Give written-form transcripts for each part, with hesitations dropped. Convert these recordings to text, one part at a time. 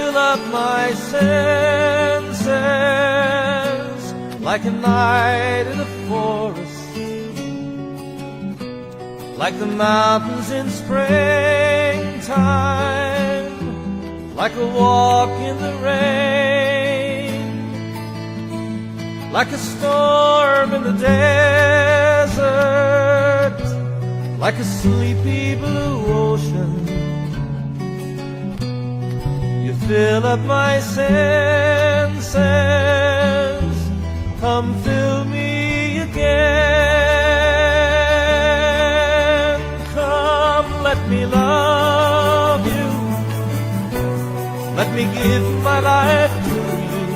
fill up my senses like a night in a forest, like the mountains in springtime, like a walk in the rain, like a storm in the desert, like a sleepy blue ocean. You fill up my senses, come fill me again. Come, let me love you, let me give my life to you,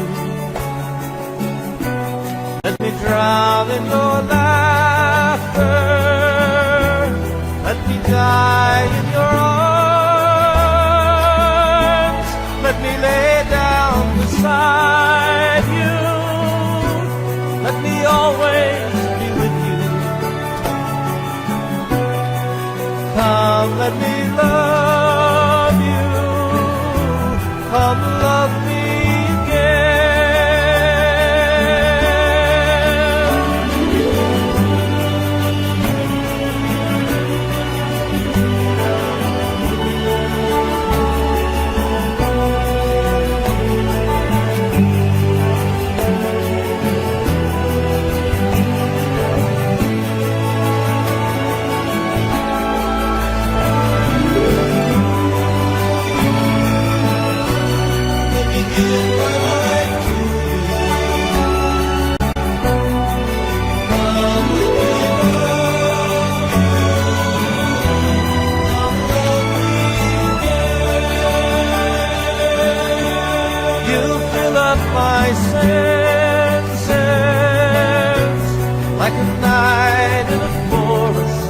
let me drown in your laughter, let me die in your arms, let me lay down beside you, let me always be with you. Come, let me love you, come love me again. My senses like a night in a forest,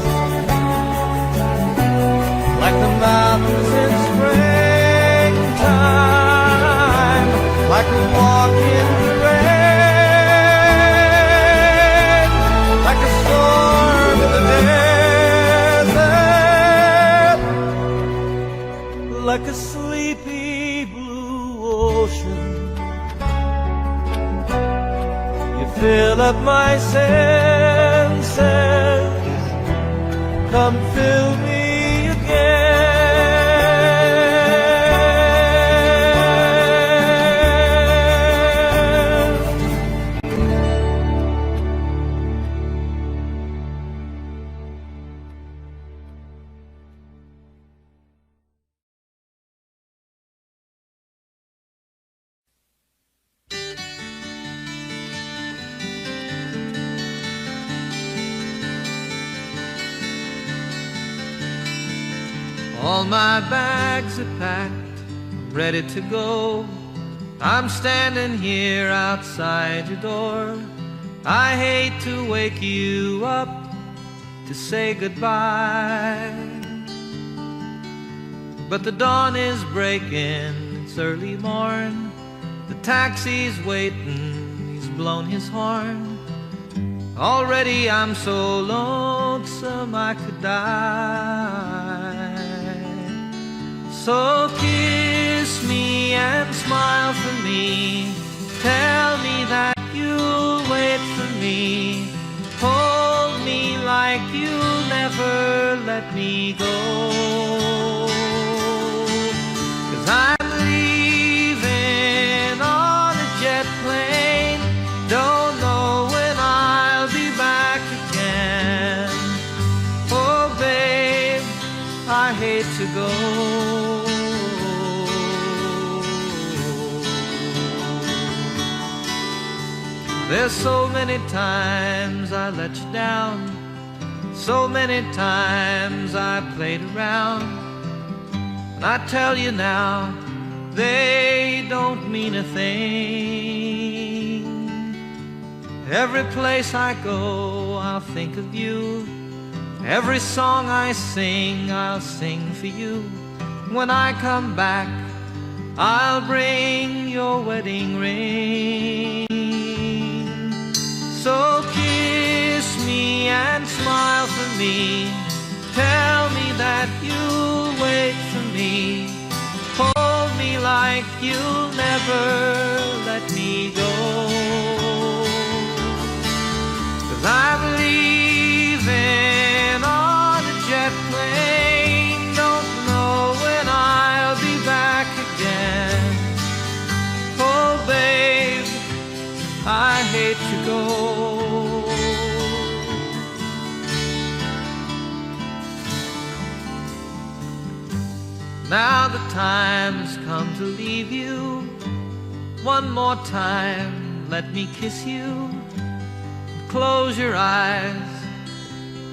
like the mountains in springtime, like a walk in the rain, like a storm in the desert, like a sleepy blue ocean. Fill up my senses, come fill me again. All my bags are packed, I'm ready to go. I'm standing here outside your door. I hate to wake you up to say goodbye, but the dawn is breaking, it's early morn. The taxi's waiting, he's blown his horn. Already I'm so lonesome I could die. So kiss me and smile for me, tell me that you'll wait for me, hold me like you'll never let me go. 'Cause I'm leaving on a jet plane, don't know when I'll be back again. Oh babe, I hate to go. There's so many times I let you down, so many times I played around, and I tell you now, they don't mean a thing. Every place I go, I'll think of you. Every song I sing, I'll sing for you. When I come back, I'll bring your wedding ring. So kiss me and smile for me, tell me that you'll wait for me, hold me like you'll never let me go. 'Cause I'm leaving on a jet plane, don't know when I'll be back again. Oh babe, I hate to go. Now the time's come to leave you. One more time, let me kiss you. Close your eyes,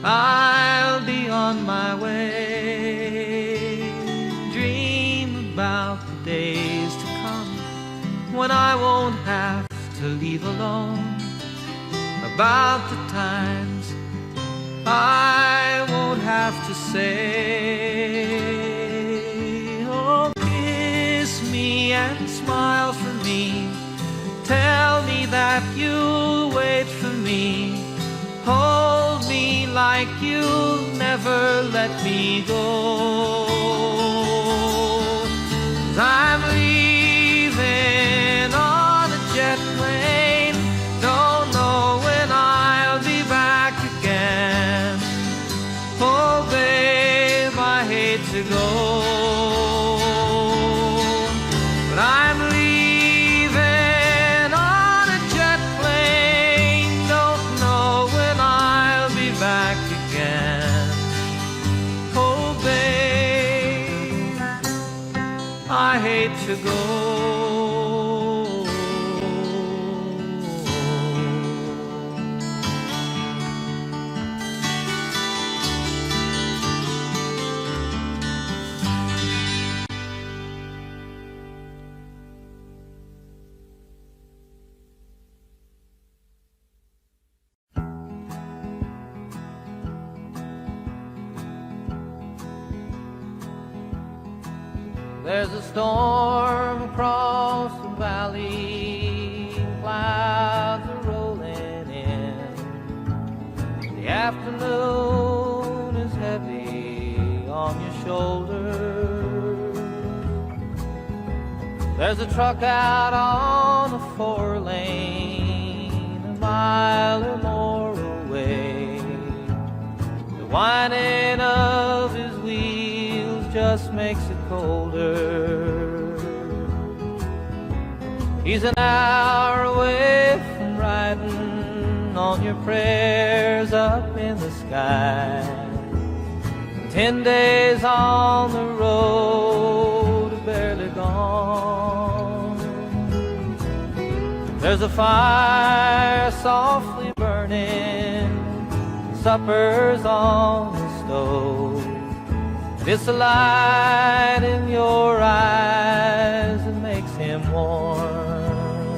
I'll be on my way. Dream about the days to come when I won't have to leave alone. About the times I won't have to say. And smile for me, tell me that you'll wait for me, hold me like you'll never let me go. 'Cause I'm leaving on a jet plane, don't know when I'll be back again. Oh babe, I hate to go. I'm leaving on a jet plane, don't know when I'll be back again. Oh babe, I hate to go. There's a storm across the valley, clouds are rolling in. The afternoon is heavy on your shoulders. There's a truck out on the 4-lane, a mile or more away. The whining of his wheels just makes it colder. He's an hour away from riding on your prayers up in the sky. 10 days on the road, barely gone. There's a fire softly burning, supper's on the stove. It's the light in your eyes that makes him warm.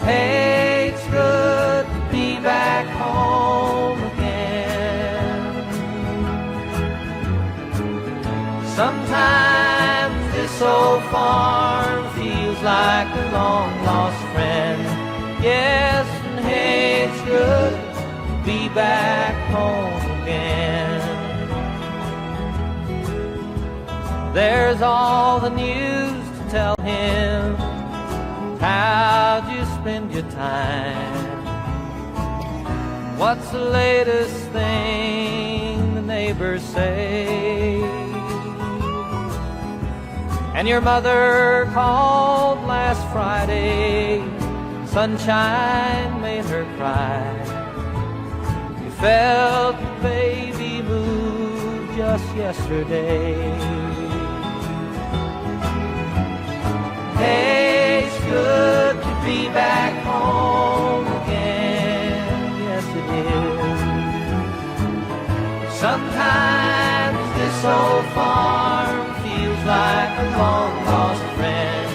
Hey, it's good to be back home again. Sometimes this old farm feels like a long-lost friend. Yes, and hey, it's good to be back home again. There's all the news to tell him. How'd you spend your time? What's the latest thing the neighbors say? And your mother called last Friday. Sunshine made her cry. You felt the baby move just yesterday. Hey, it's good to be back home again. Yes, it is. Sometimes this old farm feels like a long-lost friend.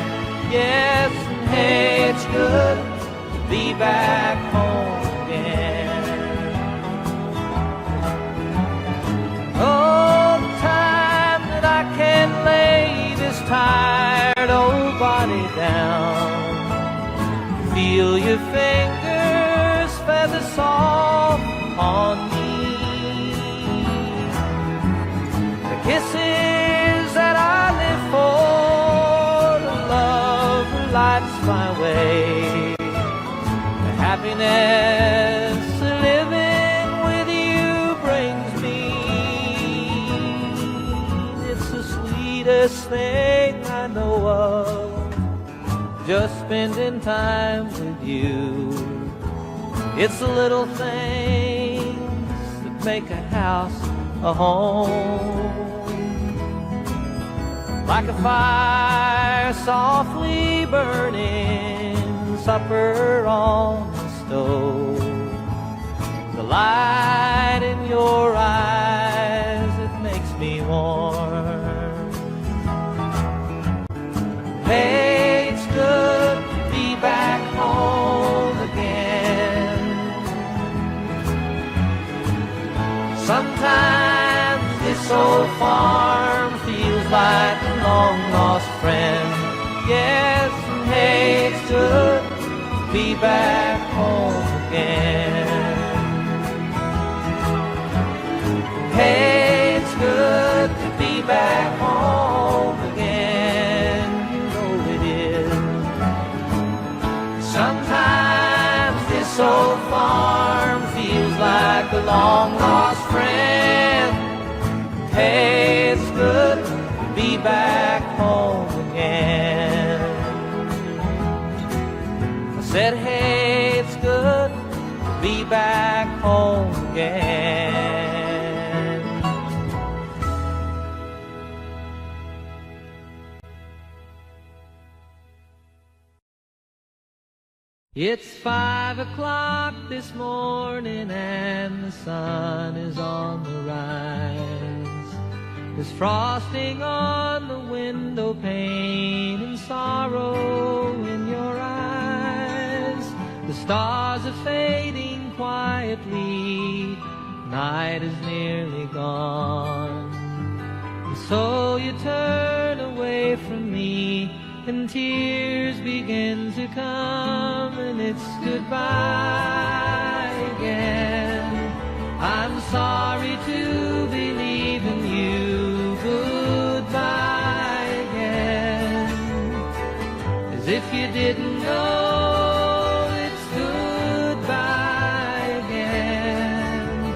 Yes, and hey, it's good to be back home again. Oh, the time that I can lay this tired old body down, feel your fingers feather soft on me. The kisses that I live happiness living with you brings me. It's the sweetest thing I know of, just spending time with you. It's the little things that make a house a home. Like a fire softly burning, supper on the stove. The light in your eyes, it makes me warm. Hey, it's good to be back home again. Sometimes this old farm feels like a long-lost friend. Yes, and hey, it's good to be back home again. Hey, it's good to be back home again. You know it is. Sometimes this old farm feels like a long-lost friend. Hey, it's good to be back home again. I said, hey, it's good to be back home again. It's 5 o'clock this morning and the sun is on the rise. There's frosting on the window pane and sorrow in your eyes. The stars are fading quietly, night is nearly gone. And so you turn away from me and tears begin to come, and it's goodbye again. I'm sorry to believe in you. Goodbye again. As if you didn't know, it's goodbye again.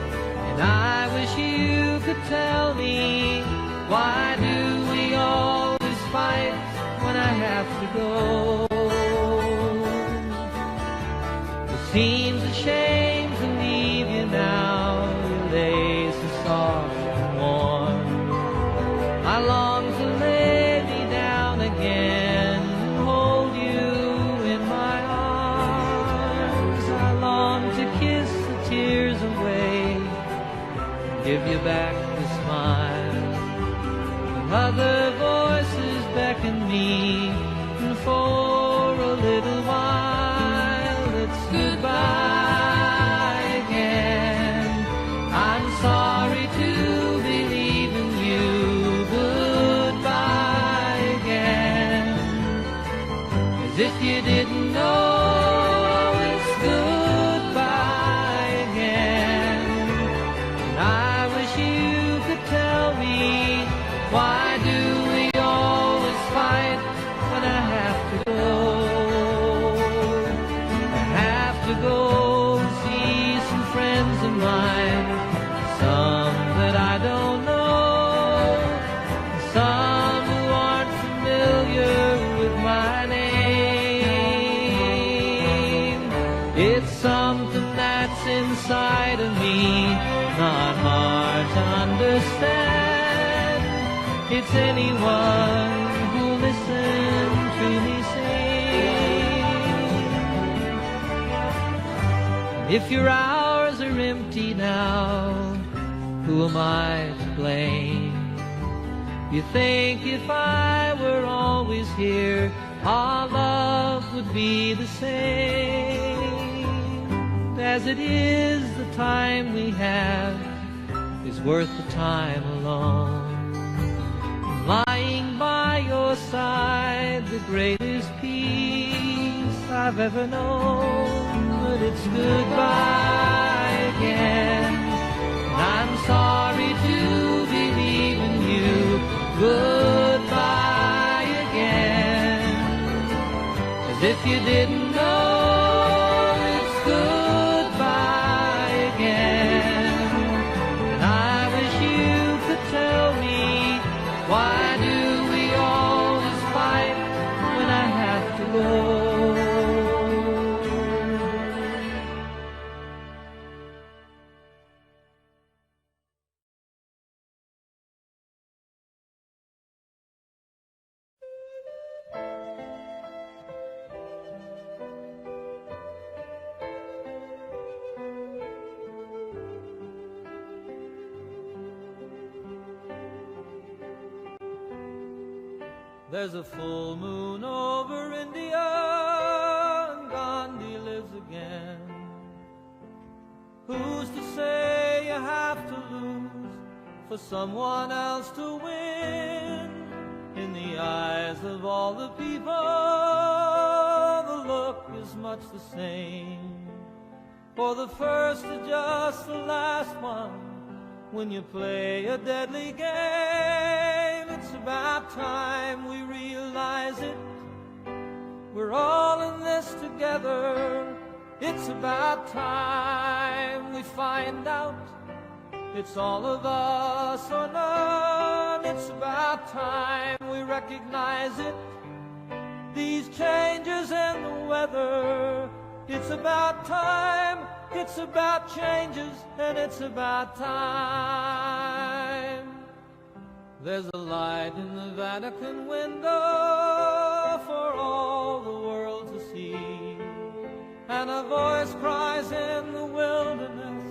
And I wish you could tell me, why do we always fight when I have to go? It seems a shame to leave you now, your lace is soft and warm. I long to lay me down again and hold you in my arms. I long to kiss the tears away, give you back the smile. And other voices beckon me, and for a little while it's goodbye again. I'm sorry to believe in you. Goodbye again. As if you didn't know, it's goodbye again. And I wish you could tell me, why do we always fight when I have to go? I have to go and see some friends of mine, some that I don't know, some who aren't familiar with my name. It's something that's inside of me, not hard to understand. It's anyone who listens to me sing. If your hours are empty now, who am I to blame? You think if I were always here, our love would be the same. As it is, the time we have is worth the time alone. Lying by your side, the greatest peace I've ever known. But it's goodbye again, and I'm sorry to believe in you. Goodbye again, as if you didn't know, it's goodbye. There's a full moon over India, and Gandhi lives again. Who's to say you have to lose for someone else to win? In the eyes of all the people, the look is much the same. For the first is just the last one when you play a deadly game. It's about time we realize it. We're all in this together. It's about time we find out it's all of us or none. It's about time we recognize it. These changes in the weather. It's about time. It's about changes, and it's about time. There's a light in the Vatican window for all the world to see, and a voice cries in the wilderness,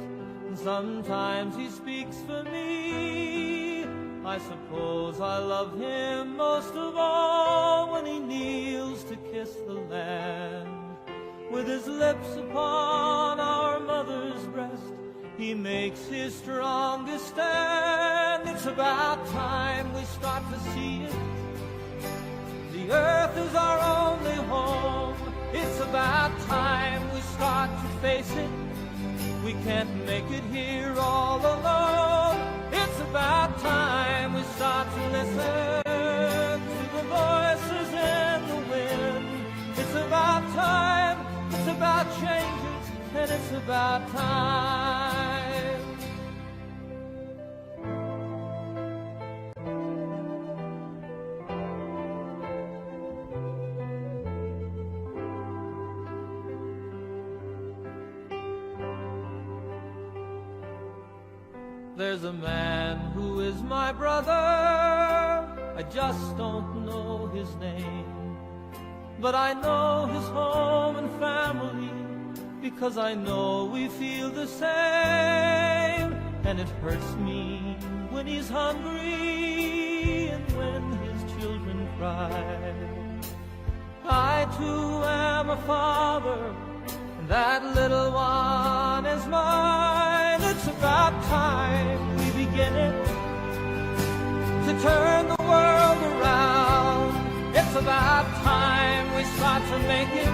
and sometimes he speaks for me. I suppose I love him most of all when he kneels to kiss the land. With his lips upon our mother's breast, he makes his strongest stand. It's about time we start to see it. The earth is our only home. It's about time we start to face it. We can't make it here all alone. It's about time we start to listen to the voices in the wind. It's about time. It's about changes, and it's about time. There's a man who is my brother. I just don't know his name. But I know his home and family, because I know we feel the same. And it hurts me when he's hungry and when his children cry. I too am a father, and that little one is mine. It's about time we begin it, to turn the world around. It's about time we start to make it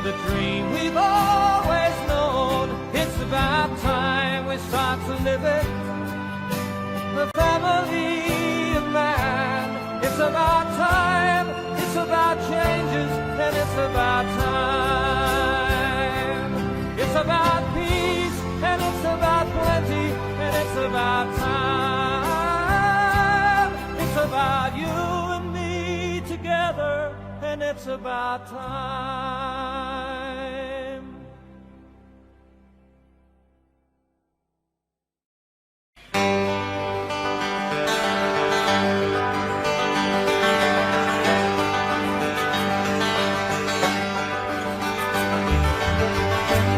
the dream we've always known. It's about time we start to live it, the family of man. It's about time, it's about changes, and it's about time. It's about peace, and it's about plenty, and it's about time. It's about you together, and it's about time.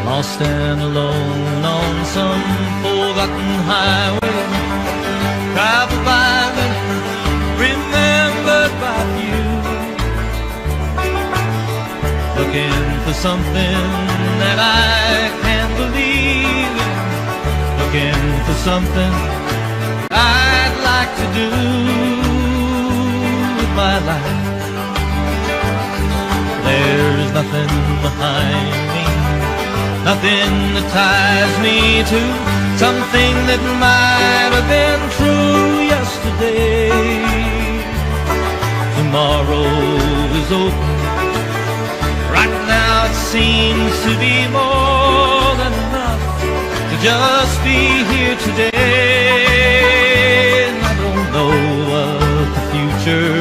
Lost and alone on some forgotten highway, traveled by memory, remembered by few. Looking for something that I can't believe in. Looking for something I'd like to do with my life. There's nothing behind me, nothing that ties me to something that might have been true yesterday. Tomorrow is open. Right now it seems to be more than enough to just be here today. And I don't know what the future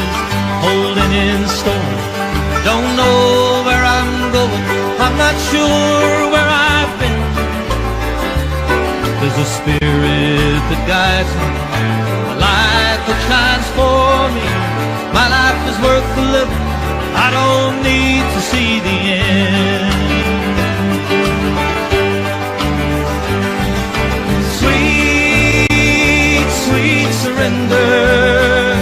is holding in store. Don't know where I'm going, I'm not sure where I've been. There's a spirit that guides me, a light that shines for me. My life is worth the living, I don't need to see the end. Sweet, sweet surrender,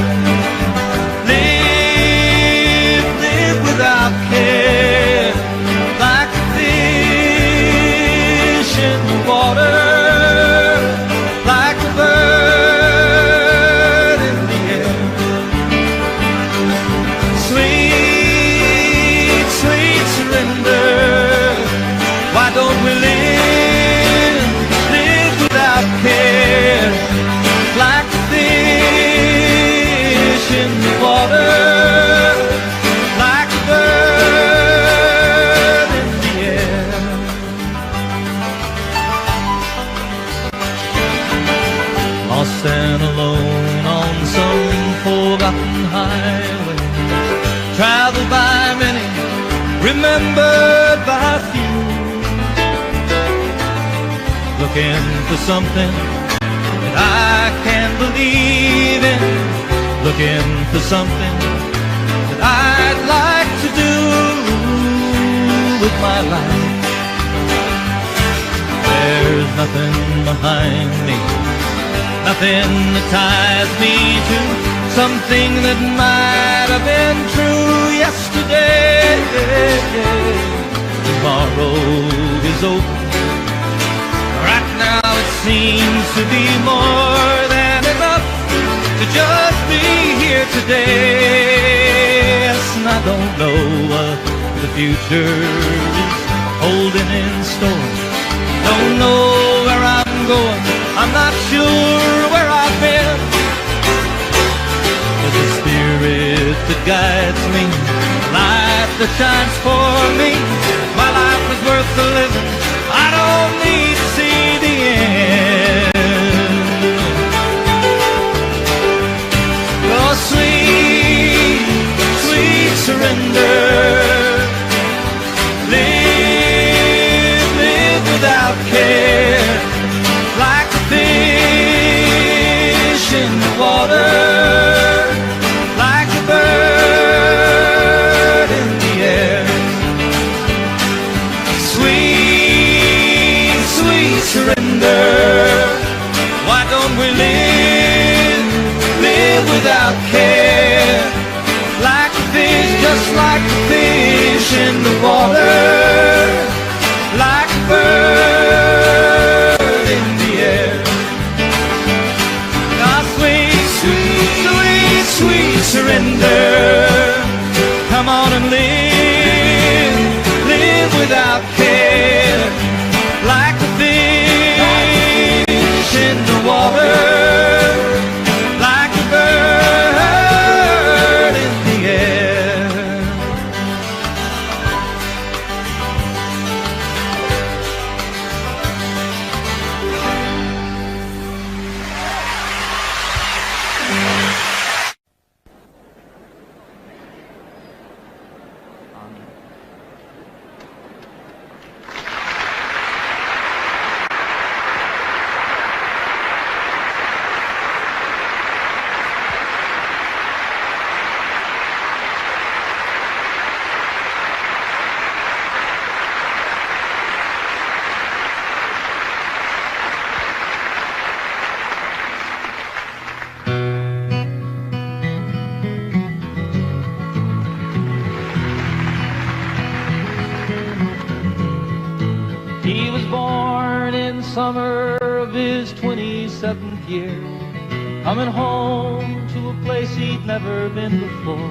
looking for something that I can believe in, looking for something that I'd like to do with my life. There's nothing behind me, nothing that ties me to something that might have been true yesterday. Tomorrow is open. Right now it seems to be more than enough to just be here today. Yes, and I don't know what the future is holding in store. Don't know where I'm going, I'm not sure where I've been. There's a spirit that guides me, light that shines for me. My life is worth the living, I don't need to see the end. Oh, sweet, sweet surrender. Live without care, like a fish in the water, like a bird in the air. Sweet, sweet surrender. Why don't we live without care, like a fish, just like a fish in the water, like a bird in the air. Ah, sweet, sweet, sweet, sweet surrender. Come on and live without care, like a fish in the water, like a bird in the air. He was born in summer of his 27th year, coming home to a place he'd never been before.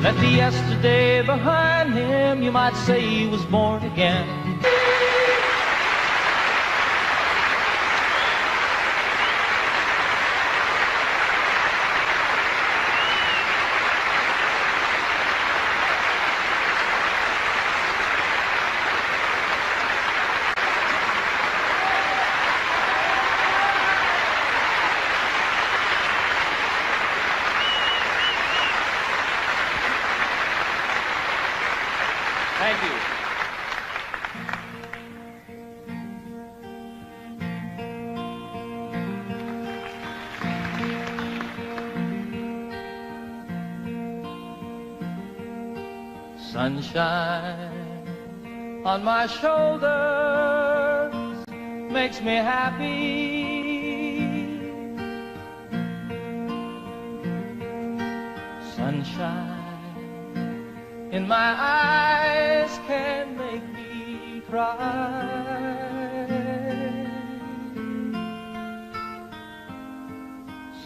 Left the yesterday behind him, you might say he was born again. Thank you. Sunshine on my shoulders makes me happy. Sunshine in my eyes can make me cry.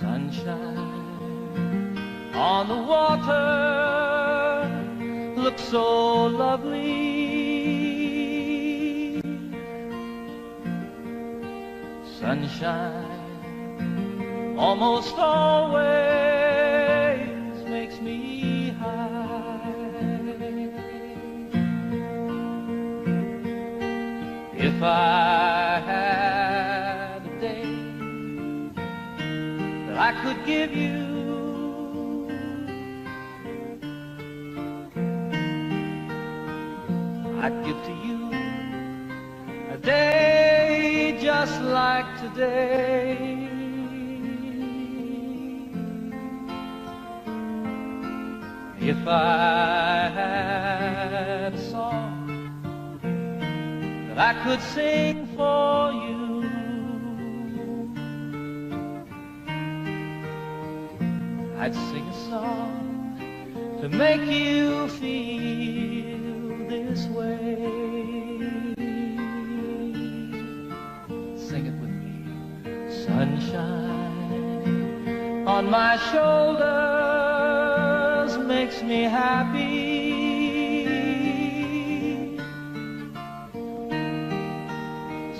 Sunshine on the water looks so lovely. Sunshine almost always makes me high. If I had a day that I could give you, I'd give to you a day just like today. If I had a song that I could sing for you, I'd sing a song to make you feel this way. Sing it with me. Sunshine on my shoulders makes me happy.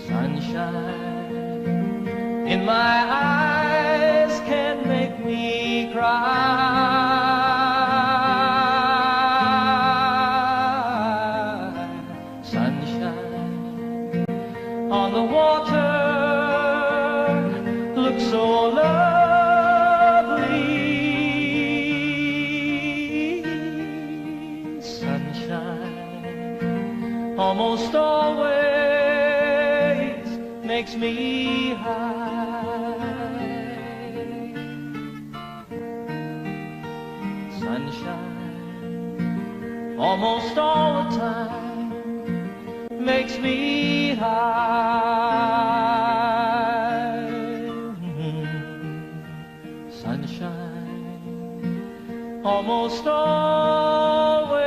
Sunshine in my eyes can make me cry. Sunshine on the water looks so lovely. Sunshine almost always makes me high. Sunshine almost all the time makes me high. Sunshine almost always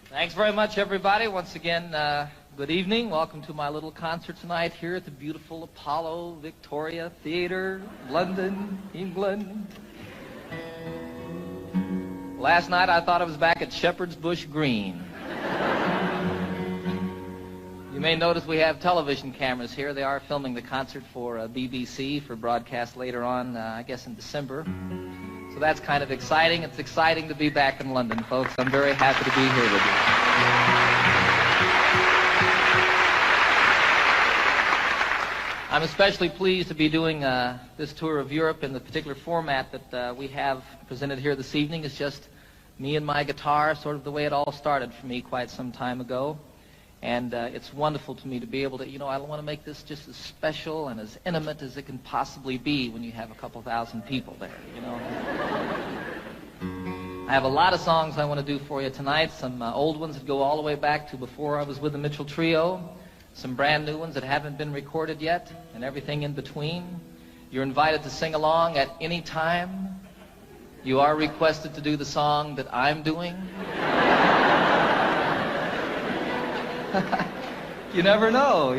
Thanks very much, everybody. Once again, good evening. Welcome to my little concert tonight here at the beautiful Apollo Victoria Theatre, London, England. Last night I thought I was back at Shepherd's Bush Green. You may notice we have television cameras here. They are filming the concert for BBC for broadcast later on, I guess in December. So that's kind of exciting. It's exciting to be back in London, folks. I'm very happy to be here with you. I'm especially pleased to be doing this tour of Europe in the particular format that we have presented here this evening. It's just me and my guitar, sort of the way it all started for me quite some time ago. And it's wonderful to me to be able to, I want to make this just as special and as intimate as it can possibly be when you have a couple thousand people there, I have a lot of songs I want to do for you tonight, some old ones that go all the way back to before I was with the Mitchell Trio, some brand new ones that haven't been recorded yet, and everything in between. You're invited to sing along at any time. You are requested to do the song that I'm doing. You never know,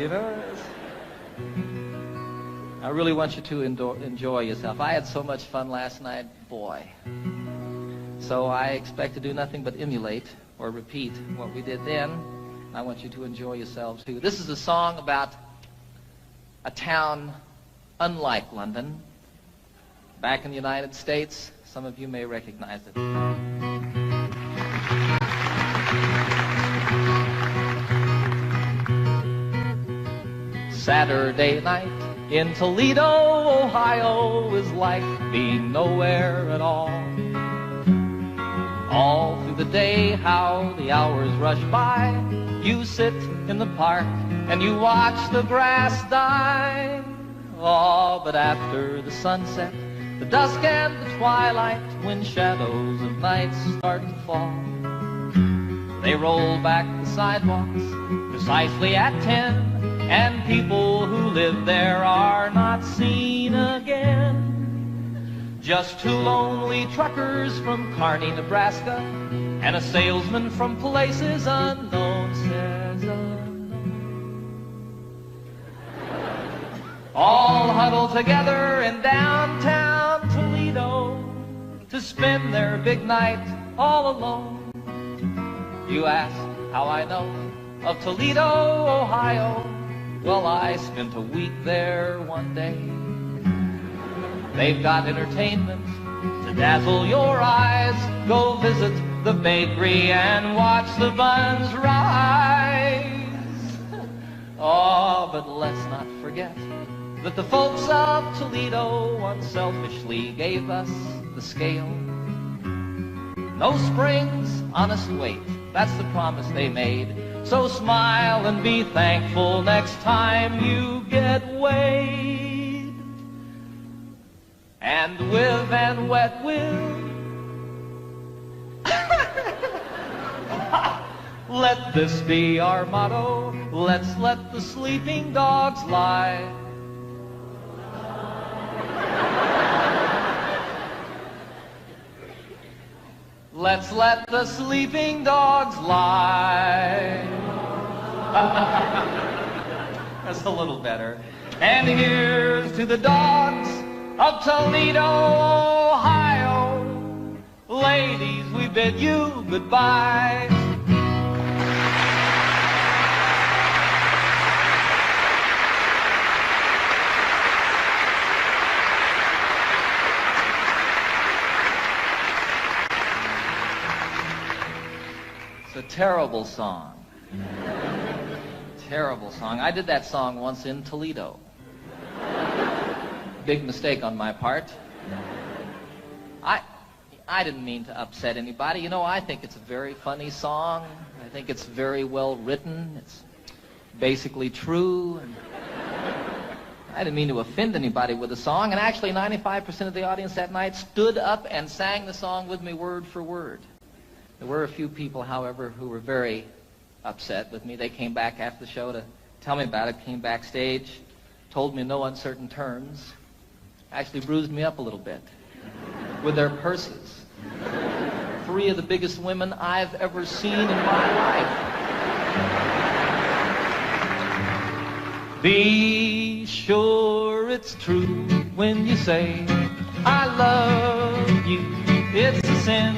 I really want you to enjoy yourself. I had so much fun last night, boy. So I expect to do nothing but emulate or repeat what we did then. I want you to enjoy yourselves too. This is a song about a town unlike London, back in the United States. Some of you may recognize it. Saturday night in Toledo, Ohio is like being nowhere at all. All through the day, how the hours rush by. You sit in the park and you watch the grass die. Oh, but after the sunset, the dusk and the twilight, when shadows of night start to fall, they roll back the sidewalks precisely at 10. And people who live there are not seen again. Just two lonely truckers from Kearney, Nebraska, and a salesman from places unknown, says unknown. All huddled together in downtown Toledo to spend their big night all alone. You ask how I know? of Toledo, Ohio. Well, I spent a week there one day. They've got entertainment to dazzle your eyes. Go visit the bakery and watch the buns rise. Oh, but let's not forget that the folks of Toledo unselfishly gave us the scale. No springs, honest weight, that's the promise they made. So smile and be thankful next time you get weighed. And with and wet will, let this be our motto. Let's let the sleeping dogs lie. Let's let the sleeping dogs lie. That's a little better. And here's to the dogs of Toledo, Ohio. Ladies, we bid you goodbye. It's a terrible song. Terrible song. I did that song once in Toledo. Big mistake on my part. I didn't mean to upset anybody. You know, I think it's a very funny song. I think it's very well written. It's basically true. And I didn't mean to offend anybody with the song. And actually, 95% of the audience that night stood up and sang the song with me word for word. There were a few people, however, who were very upset with me. They came back after the show to tell me about it, came backstage, told me in no uncertain terms, actually bruised me up a little bit with their purses. 3 of the biggest women I've ever seen in my life. Be sure it's true when you say, I love you. It's a sin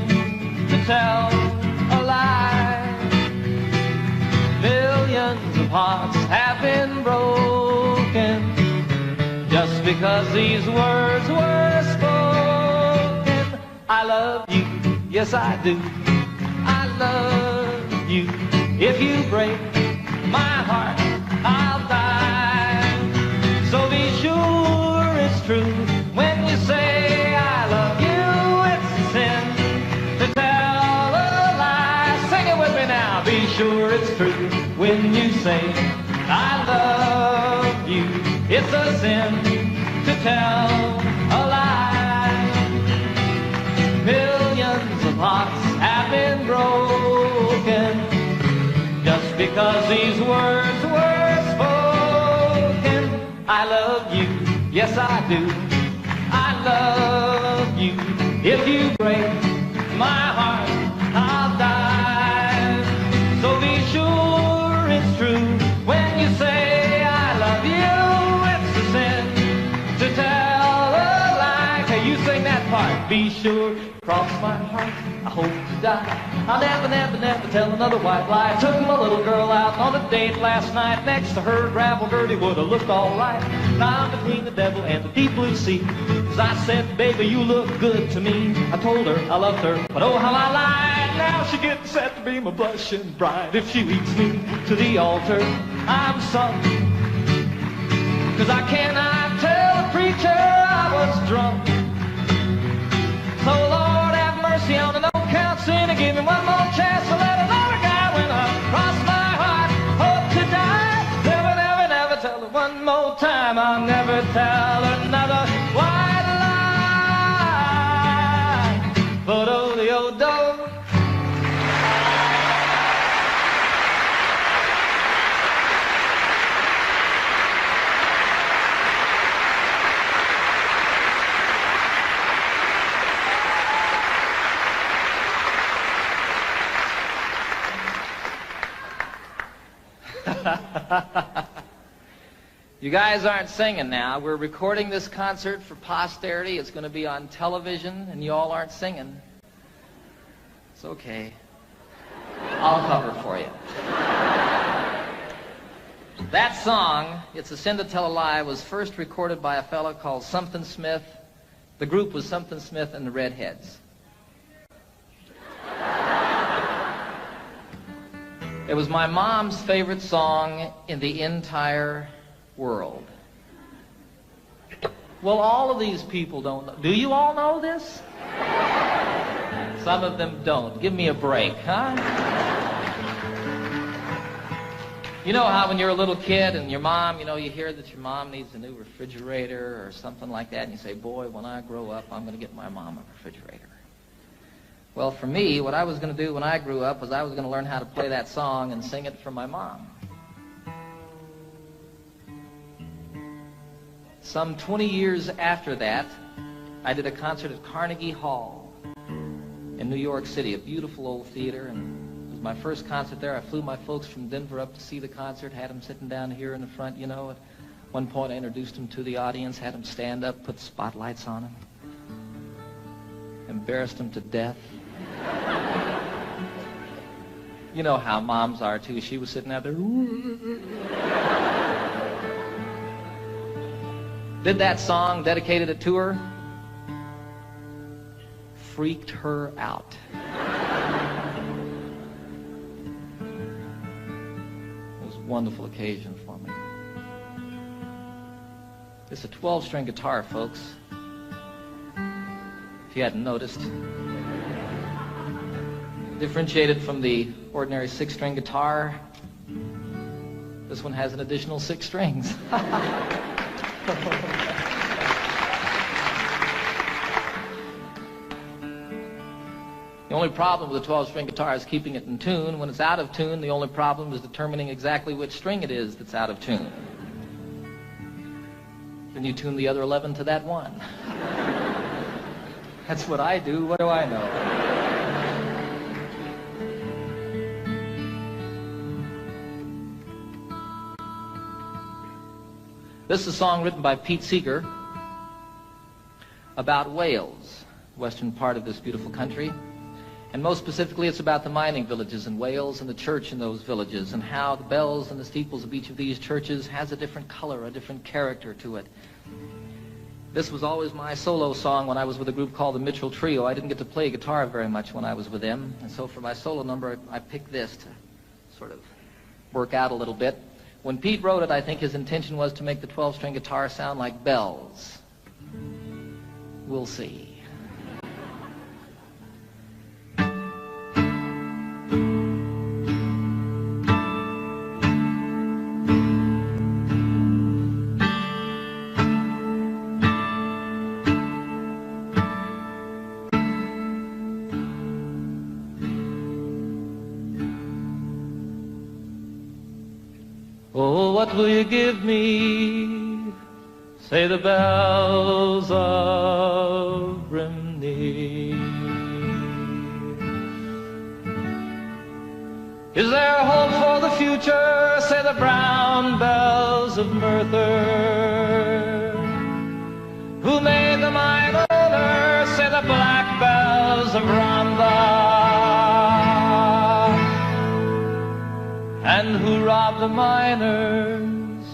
to tell a lie. Millions of hearts have been broken just because these words were spoken. I love you, yes I do. I love you. If you break my heart, I'll die. So be sure it's true when you say I love you. It's a sin to tell a lie. Sing it with me now. Be sure it's true when you say I love you. It's a sin to tell a lie. Millions of hearts have been broken just because these words were spoken. I love you, yes I do. I love you. If you break my heart, I'll die. So be sure it's true when you say I love you. It's a sin to tell a lie. Hey, you sing that part. Be sure, cross my heart, I hope to die. I'll never, never, never tell another white lie. I took my little girl out on a date last night. Next to her, gravel dirty would have looked all right. Now I'm between the devil and the deep blue sea. As I said, baby, you look good to me. I told her I loved her, but oh how I lied. Now she gets set to be my blushing bride. If she leads me to the altar, I'm sunk. 'Cause I cannot tell the preacher I was drunk. So Lord have mercy on an old count sinner. Give me one more chance to let another guy when I cross my heart. Hope to die. Never, never, never tell her one more time. I'll never tell another white lie. But oh, the old dog. You guys aren't singing now. We're recording this concert for posterity. It's going to be on television, and you all aren't singing. It's okay. I'll cover for you. That song, It's a Sin to Tell a Lie, was first recorded by a fellow called Something Smith. The group was Something Smith and the Redheads. It was my mom's favorite song in the entire world. Well, all of these people don't know. Do you all know this? Some of them don't. Give me a break, huh? You know how when you're a little kid and your mom, you hear that your mom needs a new refrigerator or something like that, and you say, boy, when I grow up, I'm going to get my mom a refrigerator. Well, for me, what I was going to do when I grew up was I was going to learn how to play that song and sing it for my mom. Some 20 years after that, I did a concert at Carnegie Hall in New York City, a beautiful old theater, and it was my first concert there. I flew my folks from Denver up to see the concert, had them sitting down here in the front, At one point, I introduced them to the audience, had them stand up, put spotlights on them, embarrassed them to death. You know how moms are, too. She was sitting out there. Did that song, dedicated it to her. Freaked her out. It was a wonderful occasion for me. It's a 12-string guitar, folks. If you hadn't noticed. Differentiated from the ordinary 6-string guitar, this one has an additional 6 strings. The only problem with a 12-string guitar is keeping it in tune. When it's out of tune, the only problem is determining exactly which string it is that's out of tune. Then you tune the other 11 to that one. That's what I do. What do I know? This is a song written by Pete Seeger about Wales, the western part of this beautiful country. And most specifically, it's about the mining villages in Wales and the church in those villages and how the bells and the steeples of each of these churches has a different color, a different character to it. This was always my solo song when I was with a group called the Mitchell Trio. I didn't get to play guitar very much when I was with them. And so for my solo number, I picked this to sort of work out a little bit. When Pete wrote it, I think his intention was to make the 12-string guitar sound like bells. We'll see. Oh, what will you give me? Say the bells of Brimney. Is there a hope for the future? Say the brown bells of Merthyr. Who made the mine owner? Say the black bells of Rhondda. And who robbed the miners?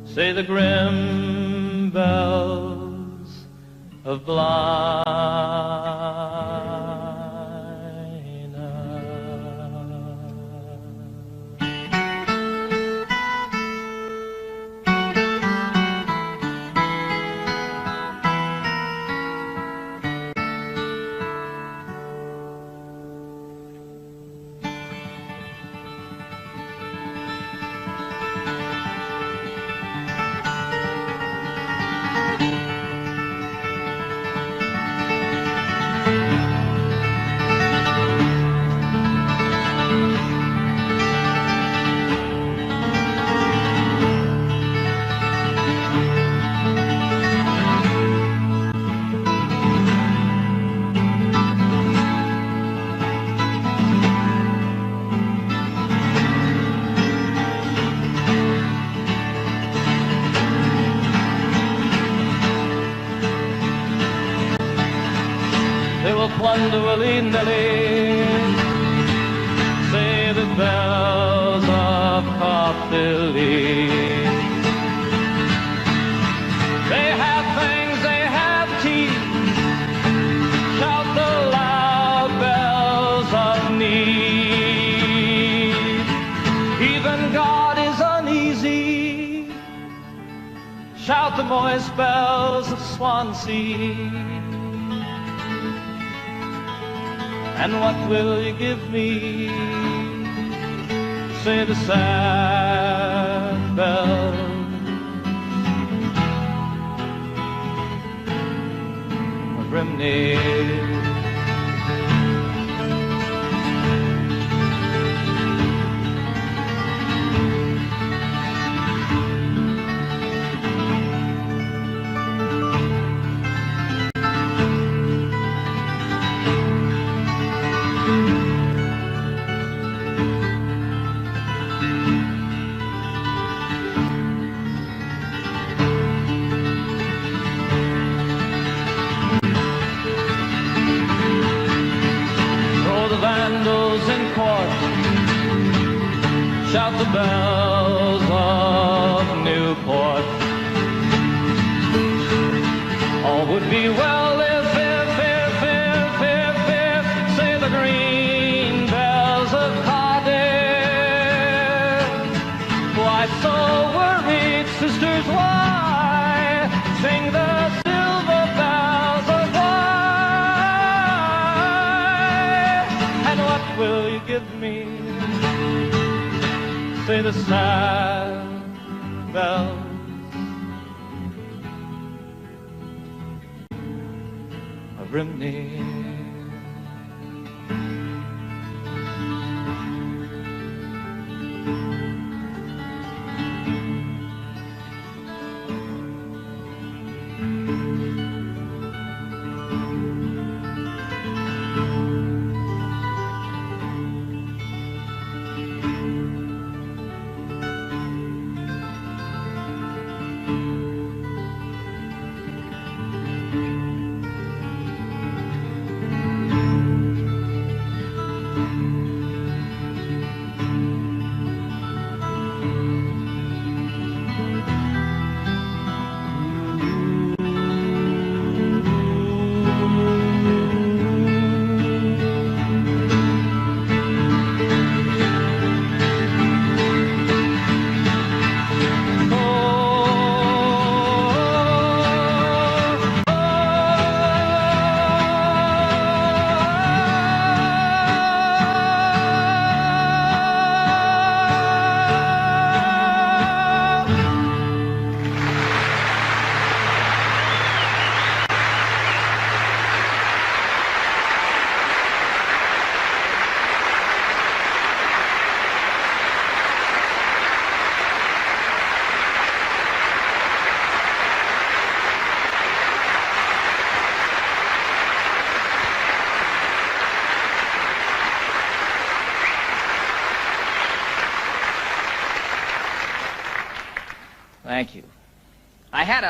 Say the grim bells of Blaina. Quando willy-nilly say the bells of Cardiff. lilies. They have fangs, they have teeth. Shout the loud bells of need. Even God is uneasy. Shout the moist bells of Swansea. And what will you give me? Say the sad bells of Rimney. Shout the bells of Newport. All would be well if, say the green bells of Cardiff. Why so worried, sisters, why sing the silver bells of why? And what will you give me? Say the sad bells of Rimney. Thank you. I had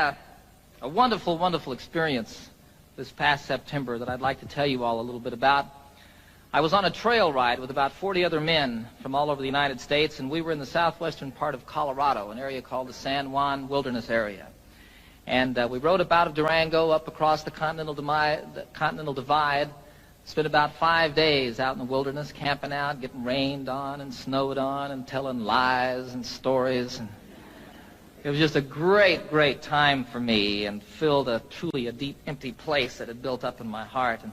a wonderful, wonderful experience this past September that I'd like to tell you all a little bit about. I was on a trail ride with about 40 other men from all over the United States, and we were in the southwestern part of Colorado, an area called the San Juan Wilderness Area. And we rode up out of Durango up across the Continental Divide, spent about 5 days out in the wilderness, camping out, getting rained on and snowed on and telling lies and stories. And it was just a great, great time for me and filled truly a deep, empty place that had built up in my heart. And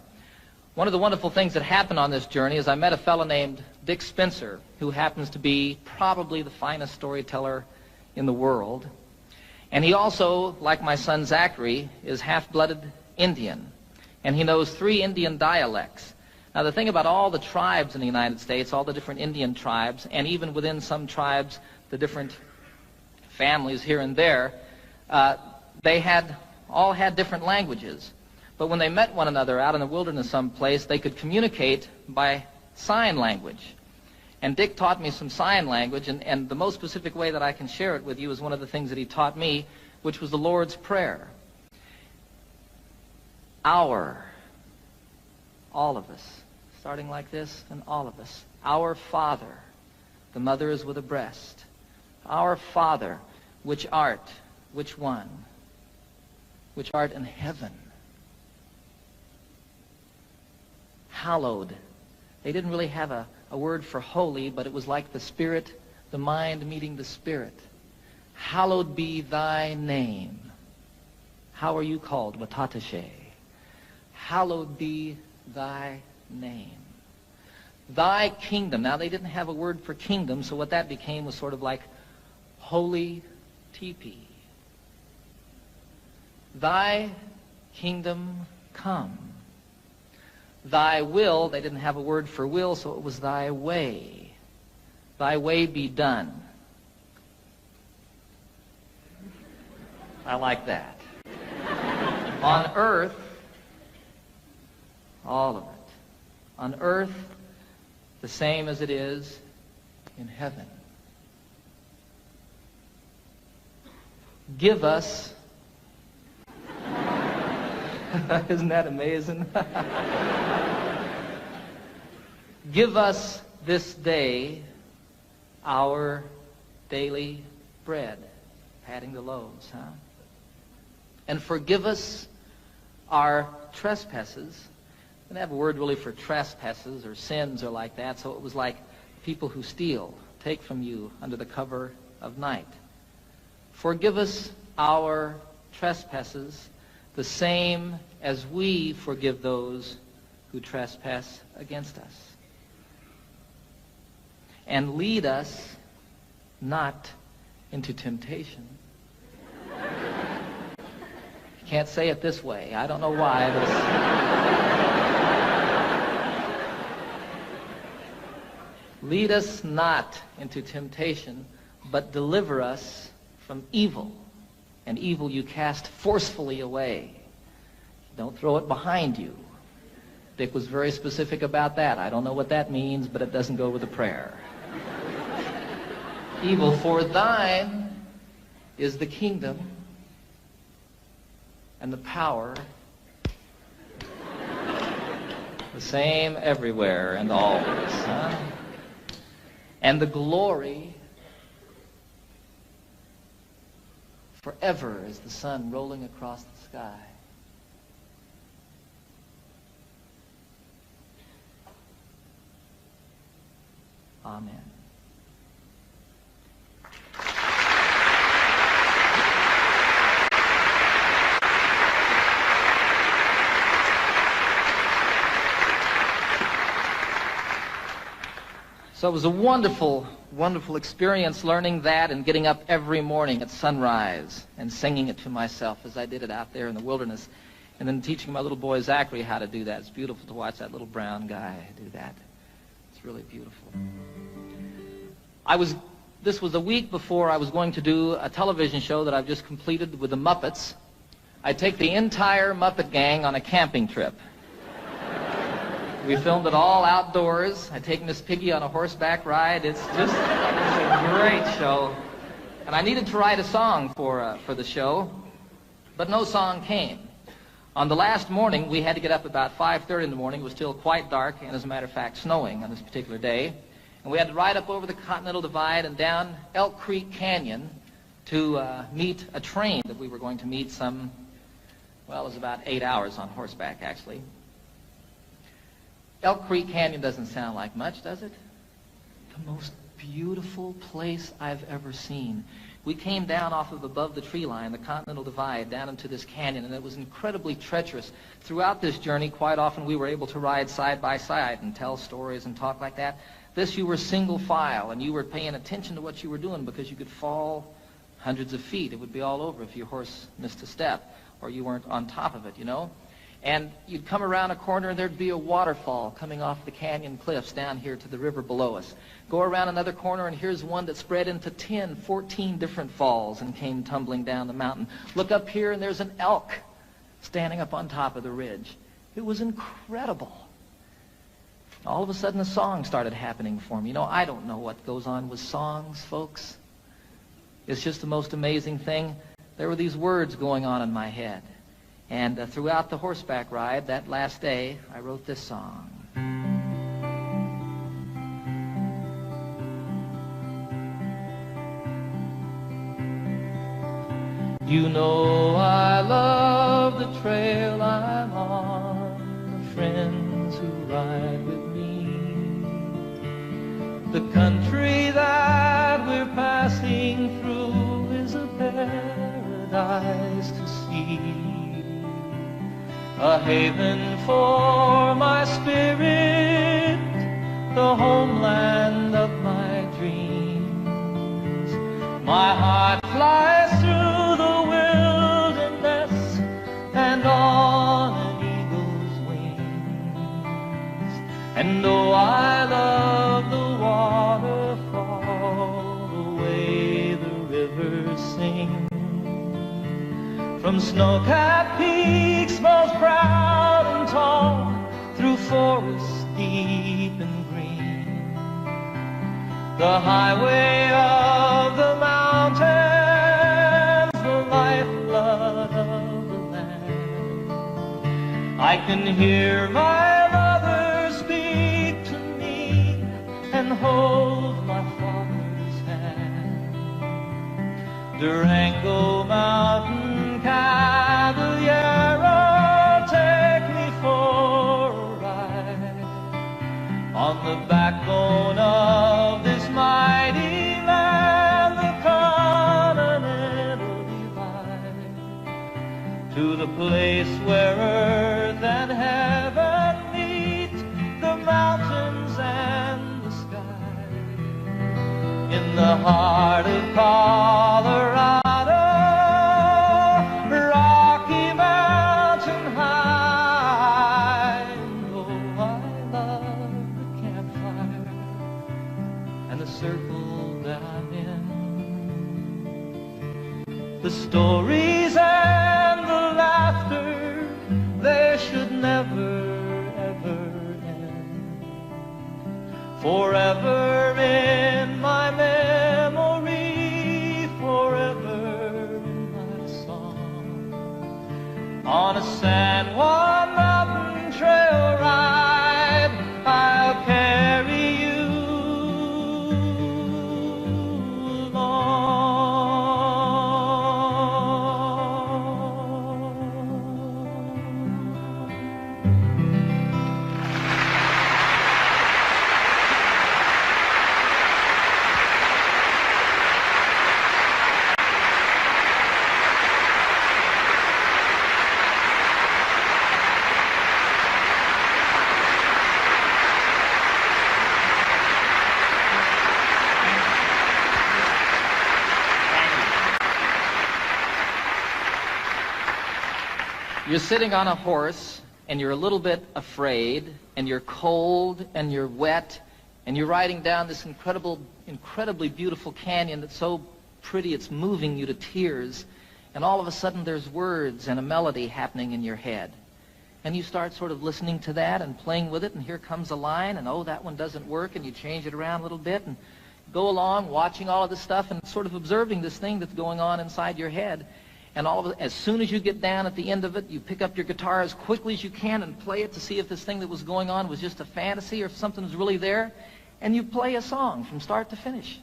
one of the wonderful things that happened on this journey is I met a fellow named Dick Spencer, who happens to be probably the finest storyteller in the world. And he also, like my son Zachary, is half-blooded Indian. And he knows 3 Indian dialects. Now, the thing about all the tribes in the United States, all the different Indian tribes, and even within some tribes, the different families here and there, they all had different languages. But when they met one another out in the wilderness someplace, they could communicate by sign language. And Dick taught me some sign language, and the most specific way that I can share it with you is one of the things that he taught me, which was the Lord's Prayer. Our, all of us, starting like this, and all of us. Our Father, the mother is with a breast. Our Father, which art, which one? Which art in heaven. Hallowed. They didn't really have a word for holy, but it was like the Spirit, the mind meeting the Spirit. Hallowed be thy name. How are you called? Watatashe. Hallowed be thy name. Thy kingdom. Now, they didn't have a word for kingdom, so what that became was sort of like holy teepee. Thy kingdom come. Thy will, they didn't have a word for will, so it was thy way. Thy way be done. I like that. On earth, all of it. On earth, the same as it is in heaven. Give us, isn't that amazing? Give us this day our daily bread. Patting the loaves, huh? And forgive us our trespasses. They didn't have a word really for trespasses or sins or like that, so it was like people who steal, take from you under the cover of night. Forgive us our trespasses, the same as we forgive those who trespass against us. And lead us not into temptation. You can't say it this way. I don't know why, but lead us not into temptation, but deliver us from evil. And evil you cast forcefully away. Don't throw it behind you. Dick was very specific about that. I don't know what that means, but it doesn't go with the prayer. Evil, for thine is the kingdom and the power, the same everywhere and always, huh? And the glory forever as the sun rolling across the sky. Amen. So it was a wonderful, wonderful experience learning that and getting up every morning at sunrise and singing it to myself as I did it out there in the wilderness, and then teaching my little boy Zachary how to do that. It's beautiful to watch that little brown guy do that. It's really beautiful. This was a week before I was going to do a television show that I've just completed with the Muppets. I'd take the entire Muppet gang on a camping trip. We filmed it all outdoors. I take Miss Piggy on a horseback ride. It's a great show. And I needed to write a song for the show, but no song came. On the last morning, we had to get up about 5:30 in the morning. It was still quite dark, and as a matter of fact, snowing on this particular day. And we had to ride up over the Continental Divide and down Elk Creek Canyon to meet a train that we were going to meet it was about 8 hours on horseback, actually. Elk Creek Canyon doesn't sound like much, does it? The most beautiful place I've ever seen. We came down off of above the tree line, the Continental Divide, down into this canyon, and it was incredibly treacherous. Throughout this journey, quite often we were able to ride side by side and tell stories and talk like that. This, you were single file, and you were paying attention to what you were doing because you could fall hundreds of feet. It would be all over if your horse missed a step or you weren't on top of it, you know. And you'd come around a corner and there'd be a waterfall coming off the canyon cliffs down here to the river below us. Go around another corner and here's one that spread into 10, 14 different falls and came tumbling down the mountain. Look up here and there's an elk standing up on top of the ridge. It was incredible. All of a sudden a song started happening for me. You know, I don't know what goes on with songs, folks. It's just the most amazing thing. There were these words going on in my head. And throughout the horseback ride, that last day, I wrote this song. You know I love the trail I'm on, the friends who ride with me. The country that we're passing through is a paradise to see, a haven for my spirit, the homeland of my dreams. My heart flies through the wilderness and on an eagle's wings. And though I love the waterfall, the way the rivers sing, from snow-capped peaks most proud and tall, through forests deep and green, the highway of the mountains, the lifeblood of the land. I can hear my mother speak to me and hold my father's hand. Durango Mountain Caballero, take me for a ride on the backbone of this mighty land, the Continental Divide, to the place where earth and heaven meet, the mountains and the sky, in the heart of Colorado. Circle that I'm in, the stories and the laughter, they should never ever end. Forever in my memory, forever in my song, on a San Juan mountain trail ride, I'll carry you. You're sitting on a horse, and you're a little bit afraid, and you're cold, and you're wet, and you're riding down this incredibly beautiful canyon that's so pretty it's moving you to tears, and all of a sudden there's words and a melody happening in your head. And you start sort of listening to that and playing with it, and here comes a line, and oh, that one doesn't work, and you change it around a little bit, and go along watching all of this stuff and sort of observing this thing that's going on inside your head. And as soon as you get down at the end of it, you pick up your guitar as quickly as you can and play it to see if this thing that was going on was just a fantasy or if something was really there. And you play a song from start to finish.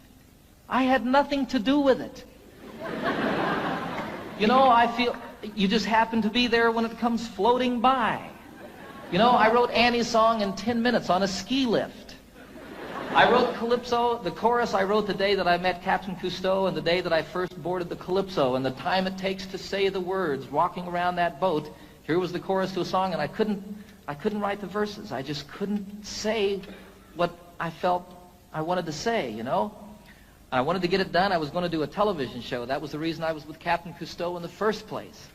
I had nothing to do with it. You know, I feel you just happen to be there when it comes floating by. You know, I wrote Annie's song in 10 minutes on a ski lift. I wrote Calypso, the chorus I wrote the day that I met Captain Cousteau and the day that I first boarded the Calypso, and the time it takes to say the words walking around that boat. Here was the chorus to a song, and I couldn't write the verses. I just couldn't say what I felt I wanted to say, you know. I wanted to get it done. I was going to do a television show. That was the reason I was with Captain Cousteau in the first place.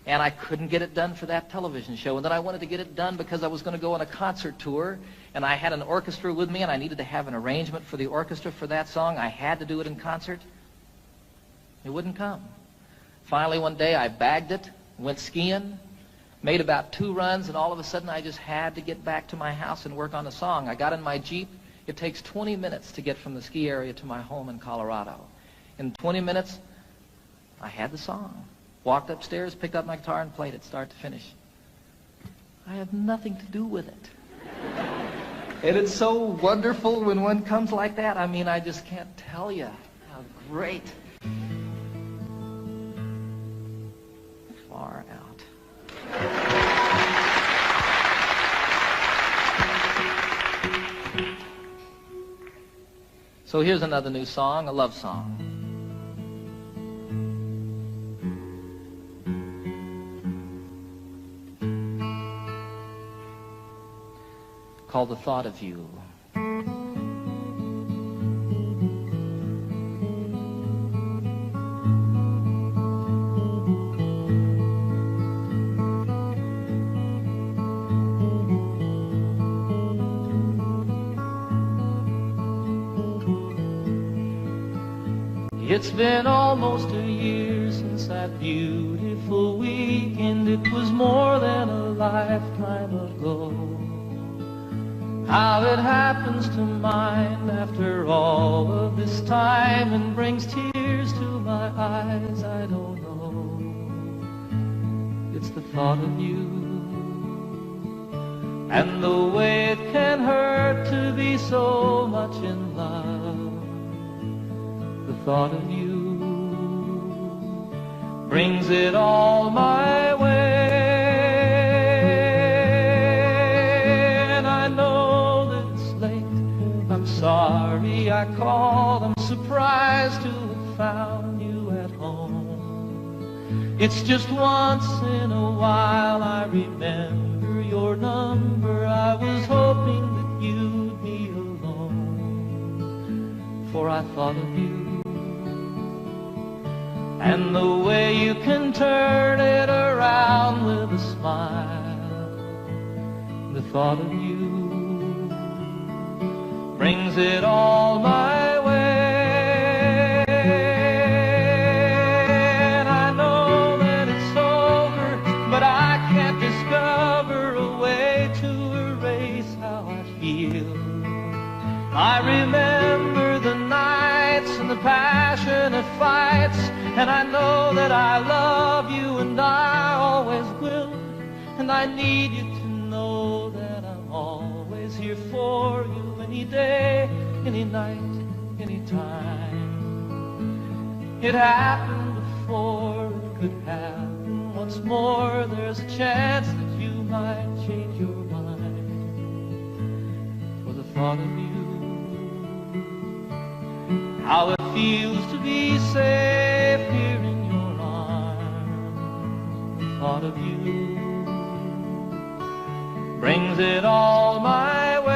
And I couldn't get it done for that television show. And then I wanted to get it done because I was going to go on a concert tour, and I had an orchestra with me, and I needed to have an arrangement for the orchestra for that song. I had to do it in concert. It wouldn't come. Finally, one day, I bagged it, went skiing, made about 2 runs, and all of a sudden, I just had to get back to my house and work on the song. I got in my Jeep. It takes 20 minutes to get from the ski area to my home in Colorado. In 20 minutes, I had the song. Walked upstairs, picked up my guitar, and played it start to finish. I have nothing to do with it. And it's so wonderful when one comes like that. I mean, I just can't tell you how great. far out. So here's another new song, a love song. Called The Thought of You. It's been almost a year since that beautiful weekend. It was more than a lifetime ago. How it happens to mind after all of this time and brings tears to my eyes, I don't know. It's the thought of you and the way it can hurt to be so much in love. The thought of you brings it all my way. And I know that it's late. I'm sorry I called. I'm surprised to have found you at home. It's just once in a while I remember your number. I was hoping that you'd be alone, for I thought of you and the way you can turn it around with a smile. The thought of you brings it all my way. And I know that it's over, but I can't discover a way to erase how I feel. I remember the nights and the passionate fights, and I know that I love you and I always will. And I need you to know that I'm always here for you, any day, any night, any time. It happened before, it could happen once more. There's a chance that you might change your mind. For the thought of you, how it feels to be safe here in your arms. The thought of you brings it all my way.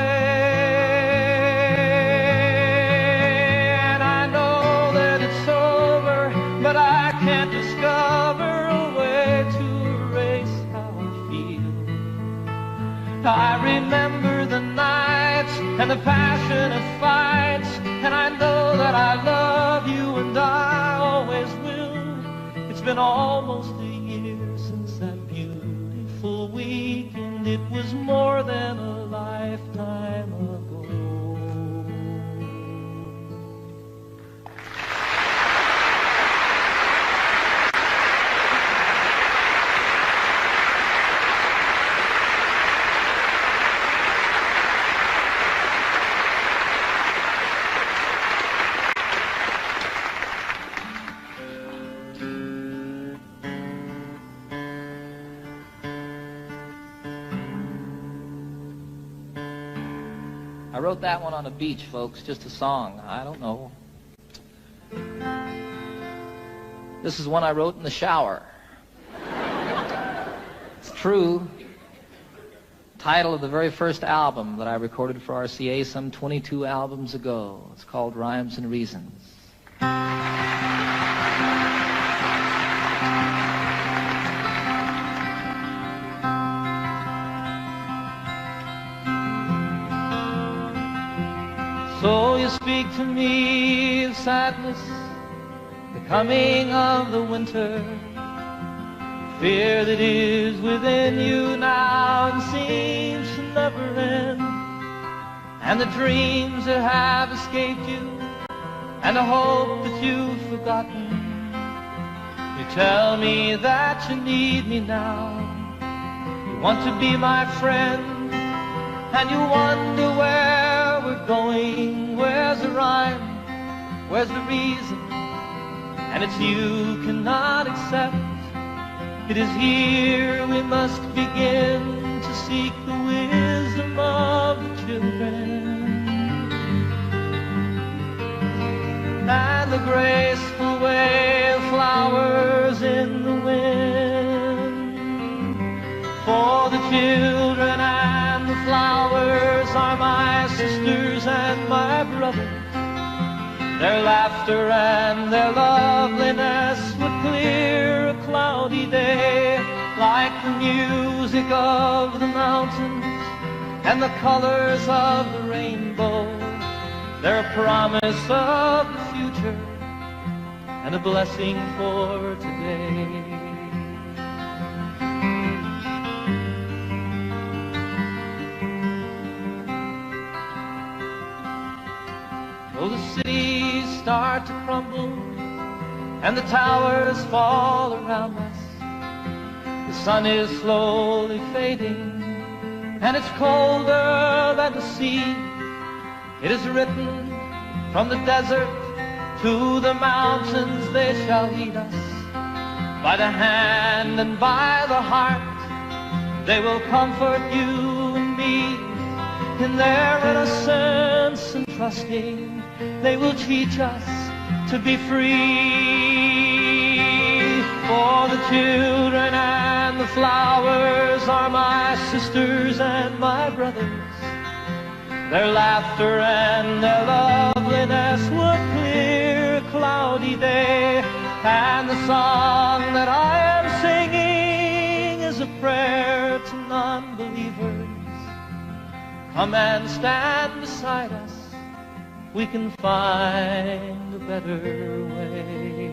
And I know that it's over, but I can't discover a way to erase how I feel. I remember the nights and the passionate fights, and I know that I love you and I always will. It's been almost a year since that beautiful weekend. It was more than a lifetime ago. I wrote that one on a beach, folks, just a song. I don't know. This is one I wrote in the shower. It's true. Title of the very first album that I recorded for RCA some 22 albums ago. It's called Rhymes and Reasons. So you speak to me of sadness, the coming of the winter, fear that is within you now and seems to never end, and the dreams that have escaped you, and the hope that you've forgotten. You tell me that you need me now, you want to be my friend, and you wonder where we're going. Where's the rhyme? Where's the reason? And it's you cannot accept. It is here we must begin to seek the wisdom of the children and the graceful way of flowers in the wind. For the children and the flowers are my sisters and my brothers. Their laughter and their loveliness would clear a cloudy day, like the music of the mountains and the colors of the rainbow. They're a promise of the future and a blessing for today. Though the cities start to crumble and the towers fall around us, the sun is slowly fading and it's colder than the sea. It is written, from the desert to the mountains they shall lead us. By the hand and by the heart they will comfort you and me. In their innocence and trusting, they will teach us to be free. For the children and the flowers are my sisters and my brothers. Their laughter and their loveliness would clear a cloudy day. And the song that I am singing is a prayer to non-believers. Come and stand beside us, we can find a better way.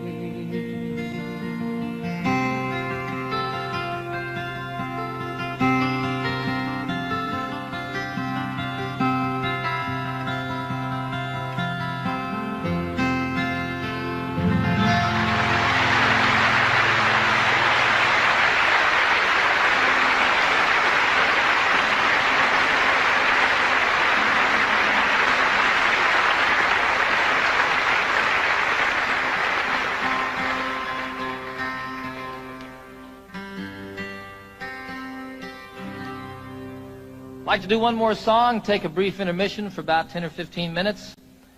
I'd like to do one more song, take a brief intermission for about 10 or 15 minutes.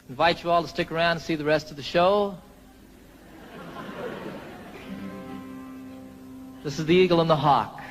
Invite you all to stick around and see the rest of the show. This is the Eagle and the Hawk.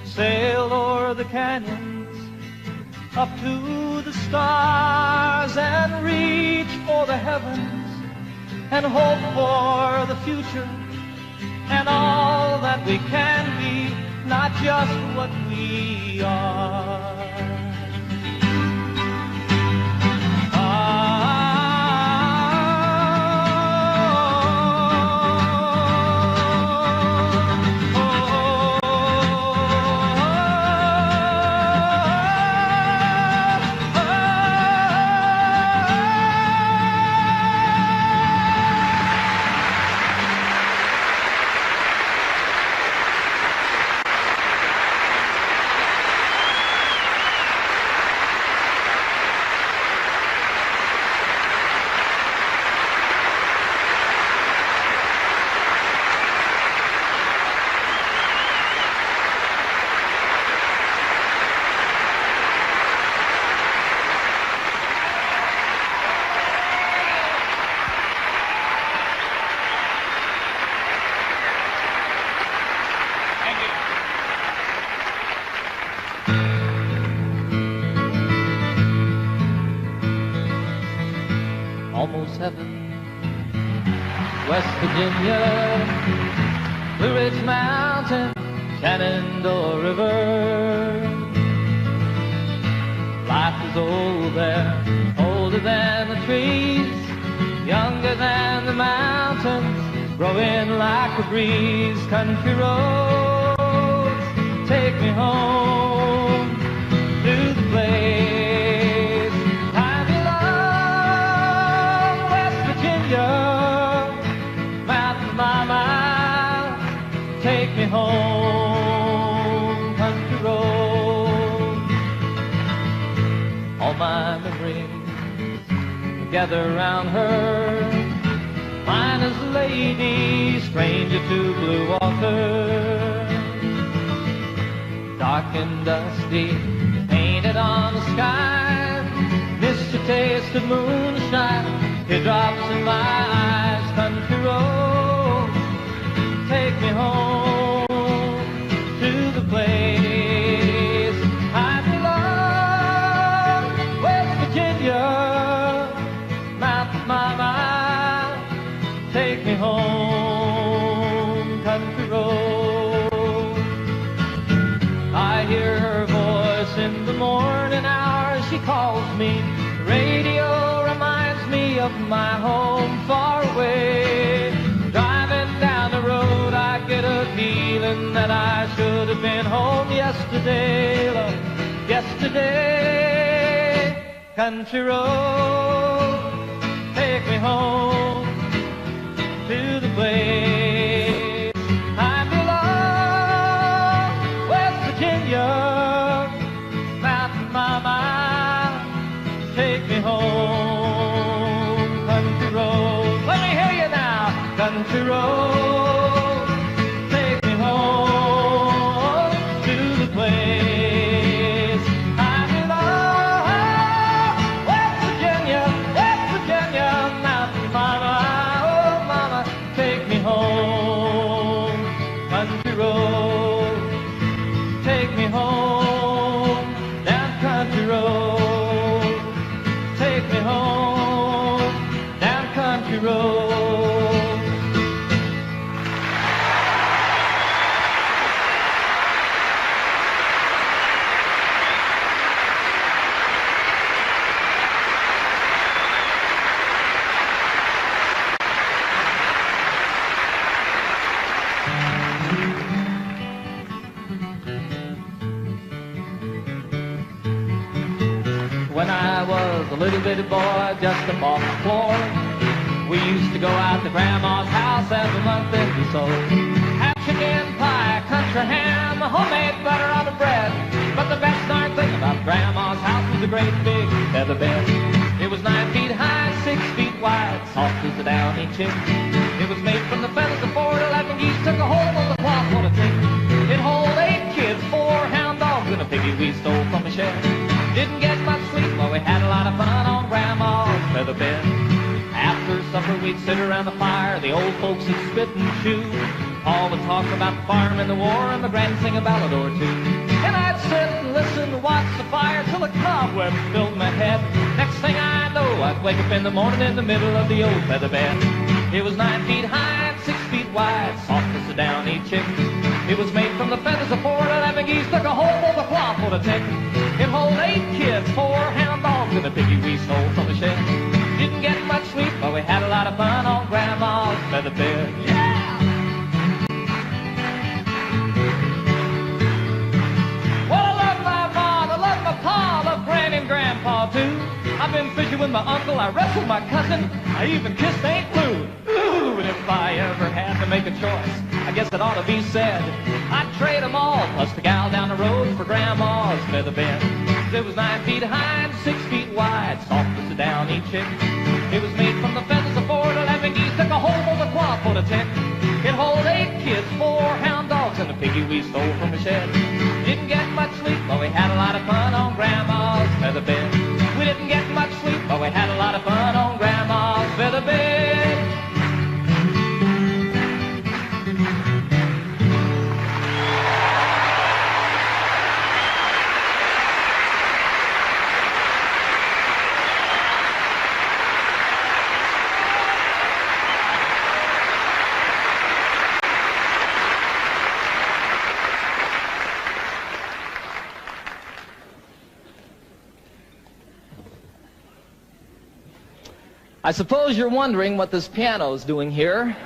Sail o'er the canyons up to the stars and reach for the heavens and hope for the future and all that we can be, not just what we are. West Virginia, Blue Ridge Mountain, Shenandoah River. Life is old there, older than the trees, younger than the mountains, growing like a breeze. Country roads take me home to the place I belong. West Virginia, mountain by mile, take me home. Country roads, all my memories gather round her. Mine is a lady, stranger to blue water. Dark and dusty, painted on the sky. Missed your taste of moonshine, teardrops in my eyes. Country road, take me home to the place I belong. West Virginia, mountain by mile, take me home. Country road, I hear her voice in the morning hours. She calls me. The radio reminds me of my home far away. Driving down the road, I get a feeling that I should have been home yesterday, love, yesterday. Country road, take me home to the place I belong. West Virginia, mountain by mile, take me home. Country road, let me hear you now. Country road, take me home to the place I belong. West Virginia, mountain by mile, oh mama, take me home. Country road, take me home. Down country road, take me home. Down country road. When I was a little bitty boy, just up off the floor, we used to go out to Grandma's house every month and be sold. Have chicken pie, country ham, homemade butter on the bread. But the best darn thing about Grandma's house was a great big feather bed. It was 9 feet high, 6 feet wide, soft as a downy chick. It was made from the feathers of 4 to 11 geese, took a hold of the cloth on a tick. It hold 8 kids, 4 hound dogs, and a piggy we stole from a shed. Didn't get much sleep, but we had a lot of fun on Grandma's feather bed. After supper, we'd sit around the fire, the old folks would spit and chew. Paul would talk about the farm and the war, and the grand sing a ballad or two. And I'd sit and listen to watch the fire till a cobweb filled my head. Next thing I know, I'd wake up in the morning in the middle of the old feather bed. It was 9 feet high and 6 feet wide, soft as a downy chick. It was made from the feathers of 4 to 11 geese, took a hold of the cloth for a tick. It hold 8 kids, 4 hound dogs, and a piggy we stole from the shed. Didn't get much sleep, but we had a lot of fun on Grandma's feather bed. Yeah! Well, I love my mom, I love my pa, I love Granny and Grandpa too. I've been fishing with my uncle, I wrestled my cousin, I even kissed Aunt Lou. Ooh, and if I ever had to make a choice, I guess it ought to be said, I'd trade them all, plus the gal down the road for Grandma's feather bed. It was 9 feet high and 6 feet wide, soft as a downy chick. It was made from the feathers of 4 to 11 geese, took a hold of the cloth for the tick. It hold 8 kids, 4 hound dogs, and a piggy we stole from the shed. Didn't get much sleep, but we had a lot of fun on Grandma's feather bed. We didn't get much sleep, but we had a lot of fun on Grandma's feather bed. I suppose you're wondering what this piano's doing here.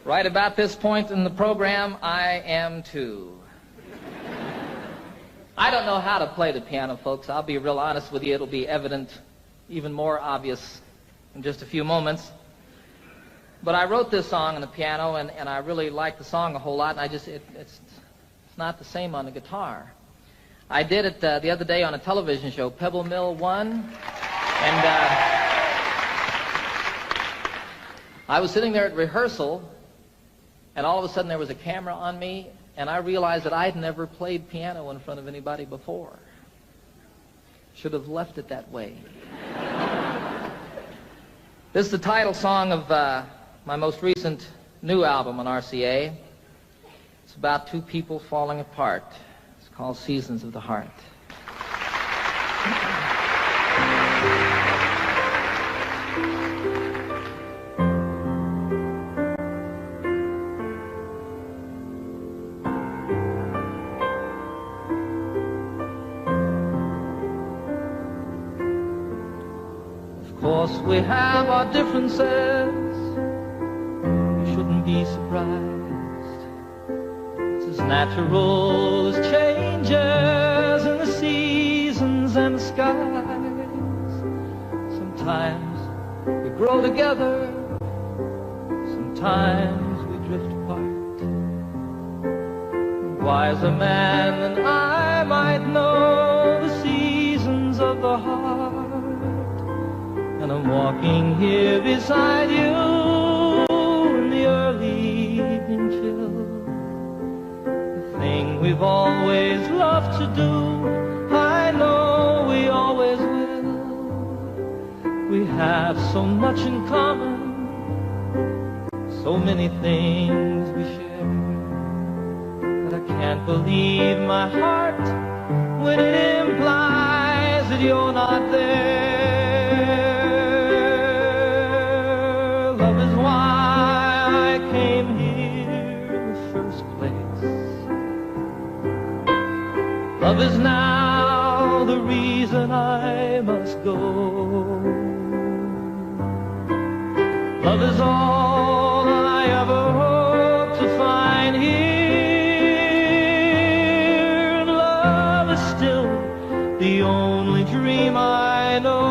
Right about this point in the program, I am too. I don't know how to play the piano, folks. I'll be real honest with you. It'll be evident, even more obvious in just a few moments. But I wrote this song on the piano, and I really like the song a whole lot, and it's not the same on the guitar. I did it the other day on a television show, Pebble Mill 1, and I was sitting there at rehearsal, and all of a sudden there was a camera on me, and I realized that I'd never played piano in front of anybody before. Should have left it that way. This is the title song of my most recent new album on RCA. It's about two people falling apart. It's called Seasons of the Heart. Of course we have our differences. You shouldn't be surprised. It's as natural as changes in the seasons and the skies. Sometimes we grow together, sometimes we drift apart. A wiser man than I might know the seasons of the heart. And I'm walking here beside you in the early evening chill. The thing we've always loved to do, I know we always will. We have so much in common, so many things we share, that I can't believe my heart when it implies that you're not there. Love is why I came here in the first place. Love is now the reason I must go. Love is all I ever hope to find here. And love is still the only dream I know.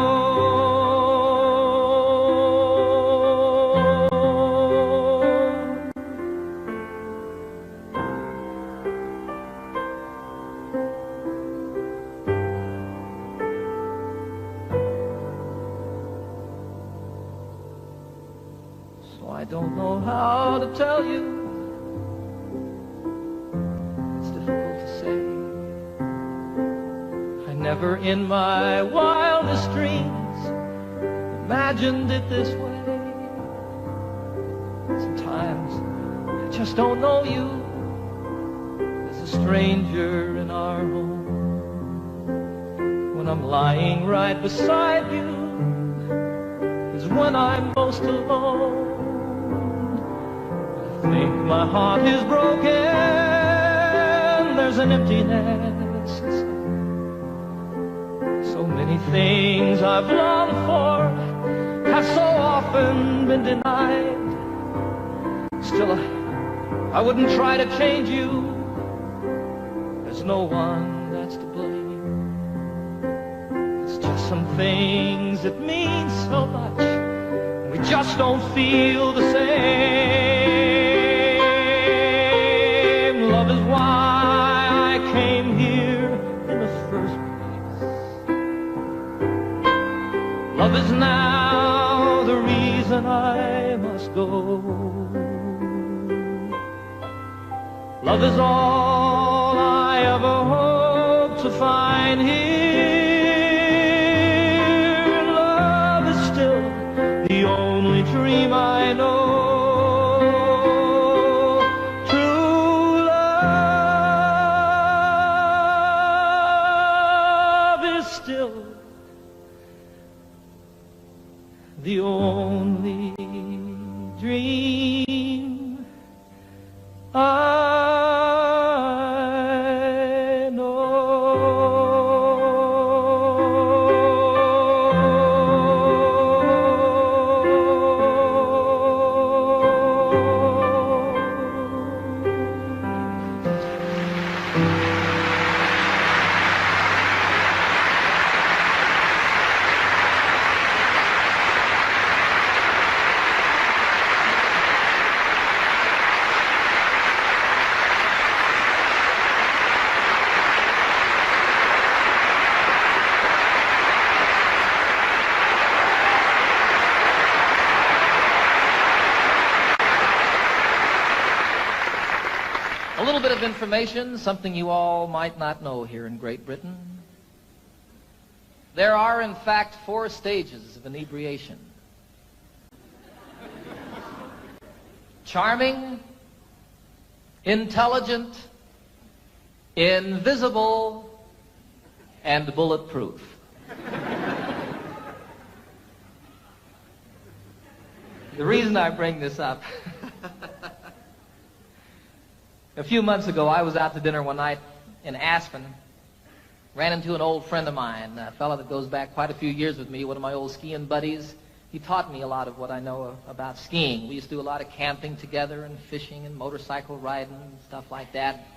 So I don't know how to tell you. It's difficult to say. I never in my wildest dreams imagined it this way. Sometimes I just don't know you as a stranger in our home. When I'm lying right beside you is when I'm most alone. I think my heart is broken. There's an emptiness inside. So many things I've longed for have so often been denied. Still, I wouldn't try to change you. There's no one that's to blame. It's just some things that mean so much. We just don't feel the same. Love is why I came here in the first place. Love is now the reason I must go. Love is all I ever hope to find here. Love is still the only dream I know. True love is still the only dream I know. A little bit of information, something you all might not know here in Great Britain. There are, in fact, 4 stages of inebriation. Charming, intelligent, invisible, and bulletproof. The reason I bring this up, a few months ago, I was out to dinner one night in Aspen, ran into an old friend of mine, a fellow that goes back quite a few years with me, one of my old skiing buddies. He taught me a lot of what I know about skiing. We used to do a lot of camping together and fishing and motorcycle riding and stuff like that.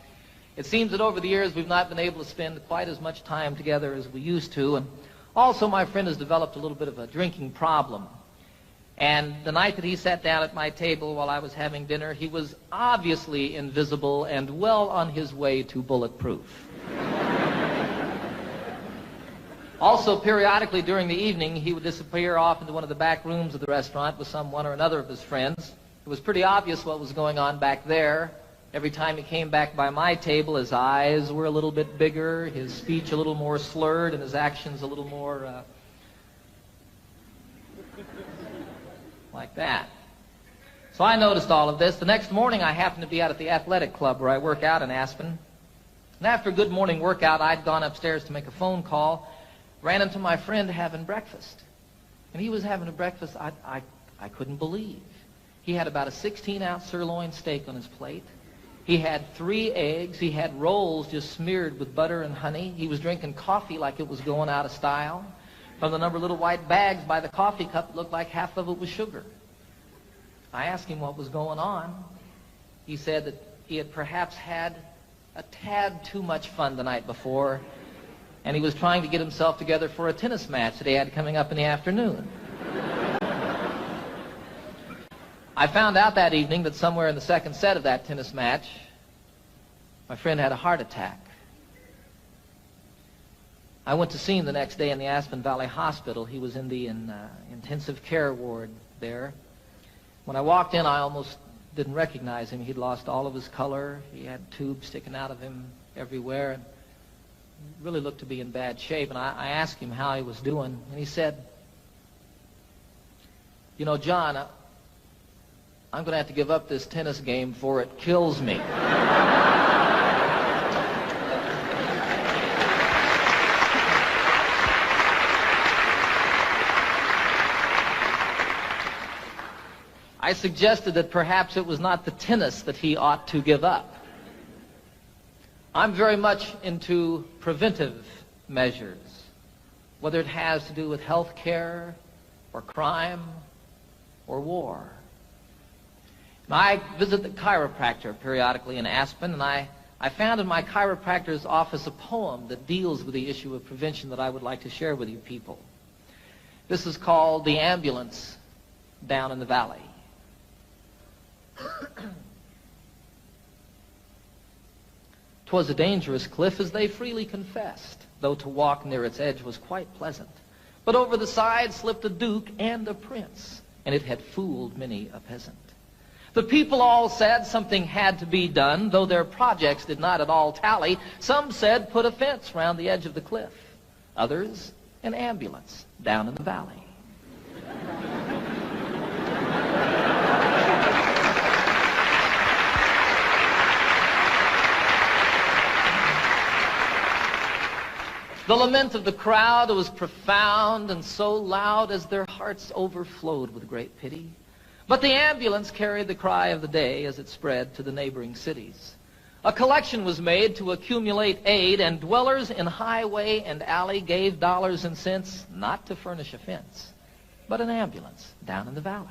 It seems that over the years we've not been able to spend quite as much time together as we used to, and also my friend has developed a little bit of a drinking problem. And the night that he sat down at my table while I was having dinner, he was obviously invisible and well on his way to bulletproof. Also, periodically during the evening, he would disappear off into one of the back rooms of the restaurant with one or another of his friends. It was pretty obvious what was going on back there. Every time he came back by my table, his eyes were a little bit bigger, his speech a little more slurred, and his actions a little more like that. So I noticed all of this. The next morning I happened to be out at the athletic club where I work out in Aspen. And after a good morning workout, I'd gone upstairs to make a phone call, ran into my friend having breakfast. And he was having a breakfast I couldn't believe. He had about a 16-ounce sirloin steak on his plate. He had 3 eggs. He had rolls just smeared with butter and honey. He was drinking coffee like it was going out of style. From the number of little white bags by the coffee cup, it looked like half of it was sugar. I asked him what was going on. He said that he had perhaps had a tad too much fun the night before, and he was trying to get himself together for a tennis match that he had coming up in the afternoon. I found out that evening that somewhere in the second set of that tennis match, my friend had a heart attack. I went to see him the next day in the Aspen Valley Hospital. He was in the intensive care ward there. When I walked in, I almost didn't recognize him. He'd lost all of his color. He had tubes sticking out of him everywhere, and really looked to be in bad shape. And I asked him how he was doing, and he said, "You know, John, I'm going to have to give up this tennis game before it kills me." I suggested that perhaps it was not the tennis that he ought to give up. I'm very much into preventive measures, whether it has to do with health care or crime or war. Now, I visit the chiropractor periodically in Aspen, and I found in my chiropractor's office a poem that deals with the issue of prevention that I would like to share with you people. This is called "The Ambulance Down in the Valley." 'Twas a dangerous cliff, as they freely confessed, though to walk near its edge was quite pleasant. But over the side slipped a duke and a prince, and it had fooled many a peasant. The people all said something had to be done, though their projects did not at all tally. Some said put a fence round the edge of the cliff. Others, an ambulance down in the valley. The lament of the crowd was profound and so loud as their hearts overflowed with great pity. But the ambulance carried the cry of the day as it spread to the neighboring cities. A collection was made to accumulate aid, and dwellers in highway and alley gave dollars and cents, not to furnish a fence, but an ambulance down in the valley.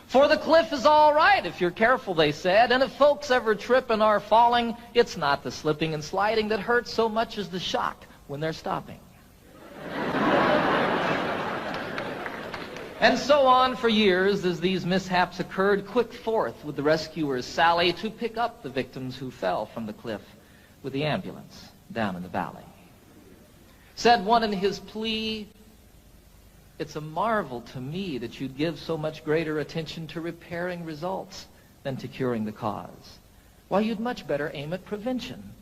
For the cliff is all right if you're careful, they said, and if folks ever trip and are falling, it's not the slipping and sliding that hurts so much as the shock when they're stopping. And so on for years as these mishaps occurred, quick forth with the rescuers Sally to pick up the victims who fell from the cliff with the ambulance down in the valley. Said one in his plea, "It's a marvel to me that you'd give so much greater attention to repairing results than to curing the cause. Why, you'd much better aim at prevention.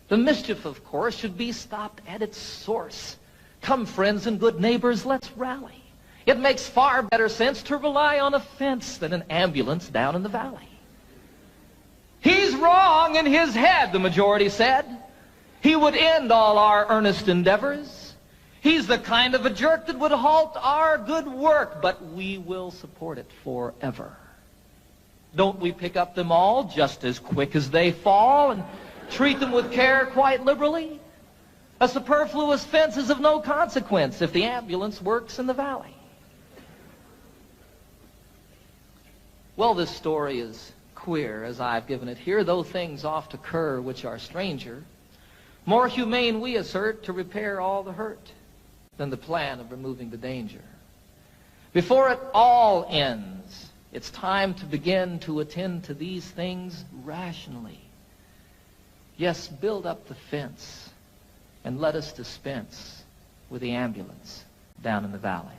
The mischief, of course, should be stopped at its source. Come, friends and good neighbors, let's rally. It makes far better sense to rely on a fence than an ambulance down in the valley." He's wrong in his head, the majority said. He would end all our earnest endeavors. He's the kind of a jerk that would halt our good work, but we will support it forever. Don't we pick up them all just as quick as they fall and treat them with care quite liberally? A superfluous fence is of no consequence if the ambulance works in the valley. Well, this story is queer as I've given it here, though things oft occur which are stranger. More humane, we assert, to repair all the hurt than the plan of removing the danger. Before it all ends, it's time to begin to attend to these things rationally. Yes, build up the fence and let us dispense with the ambulance down in the valley.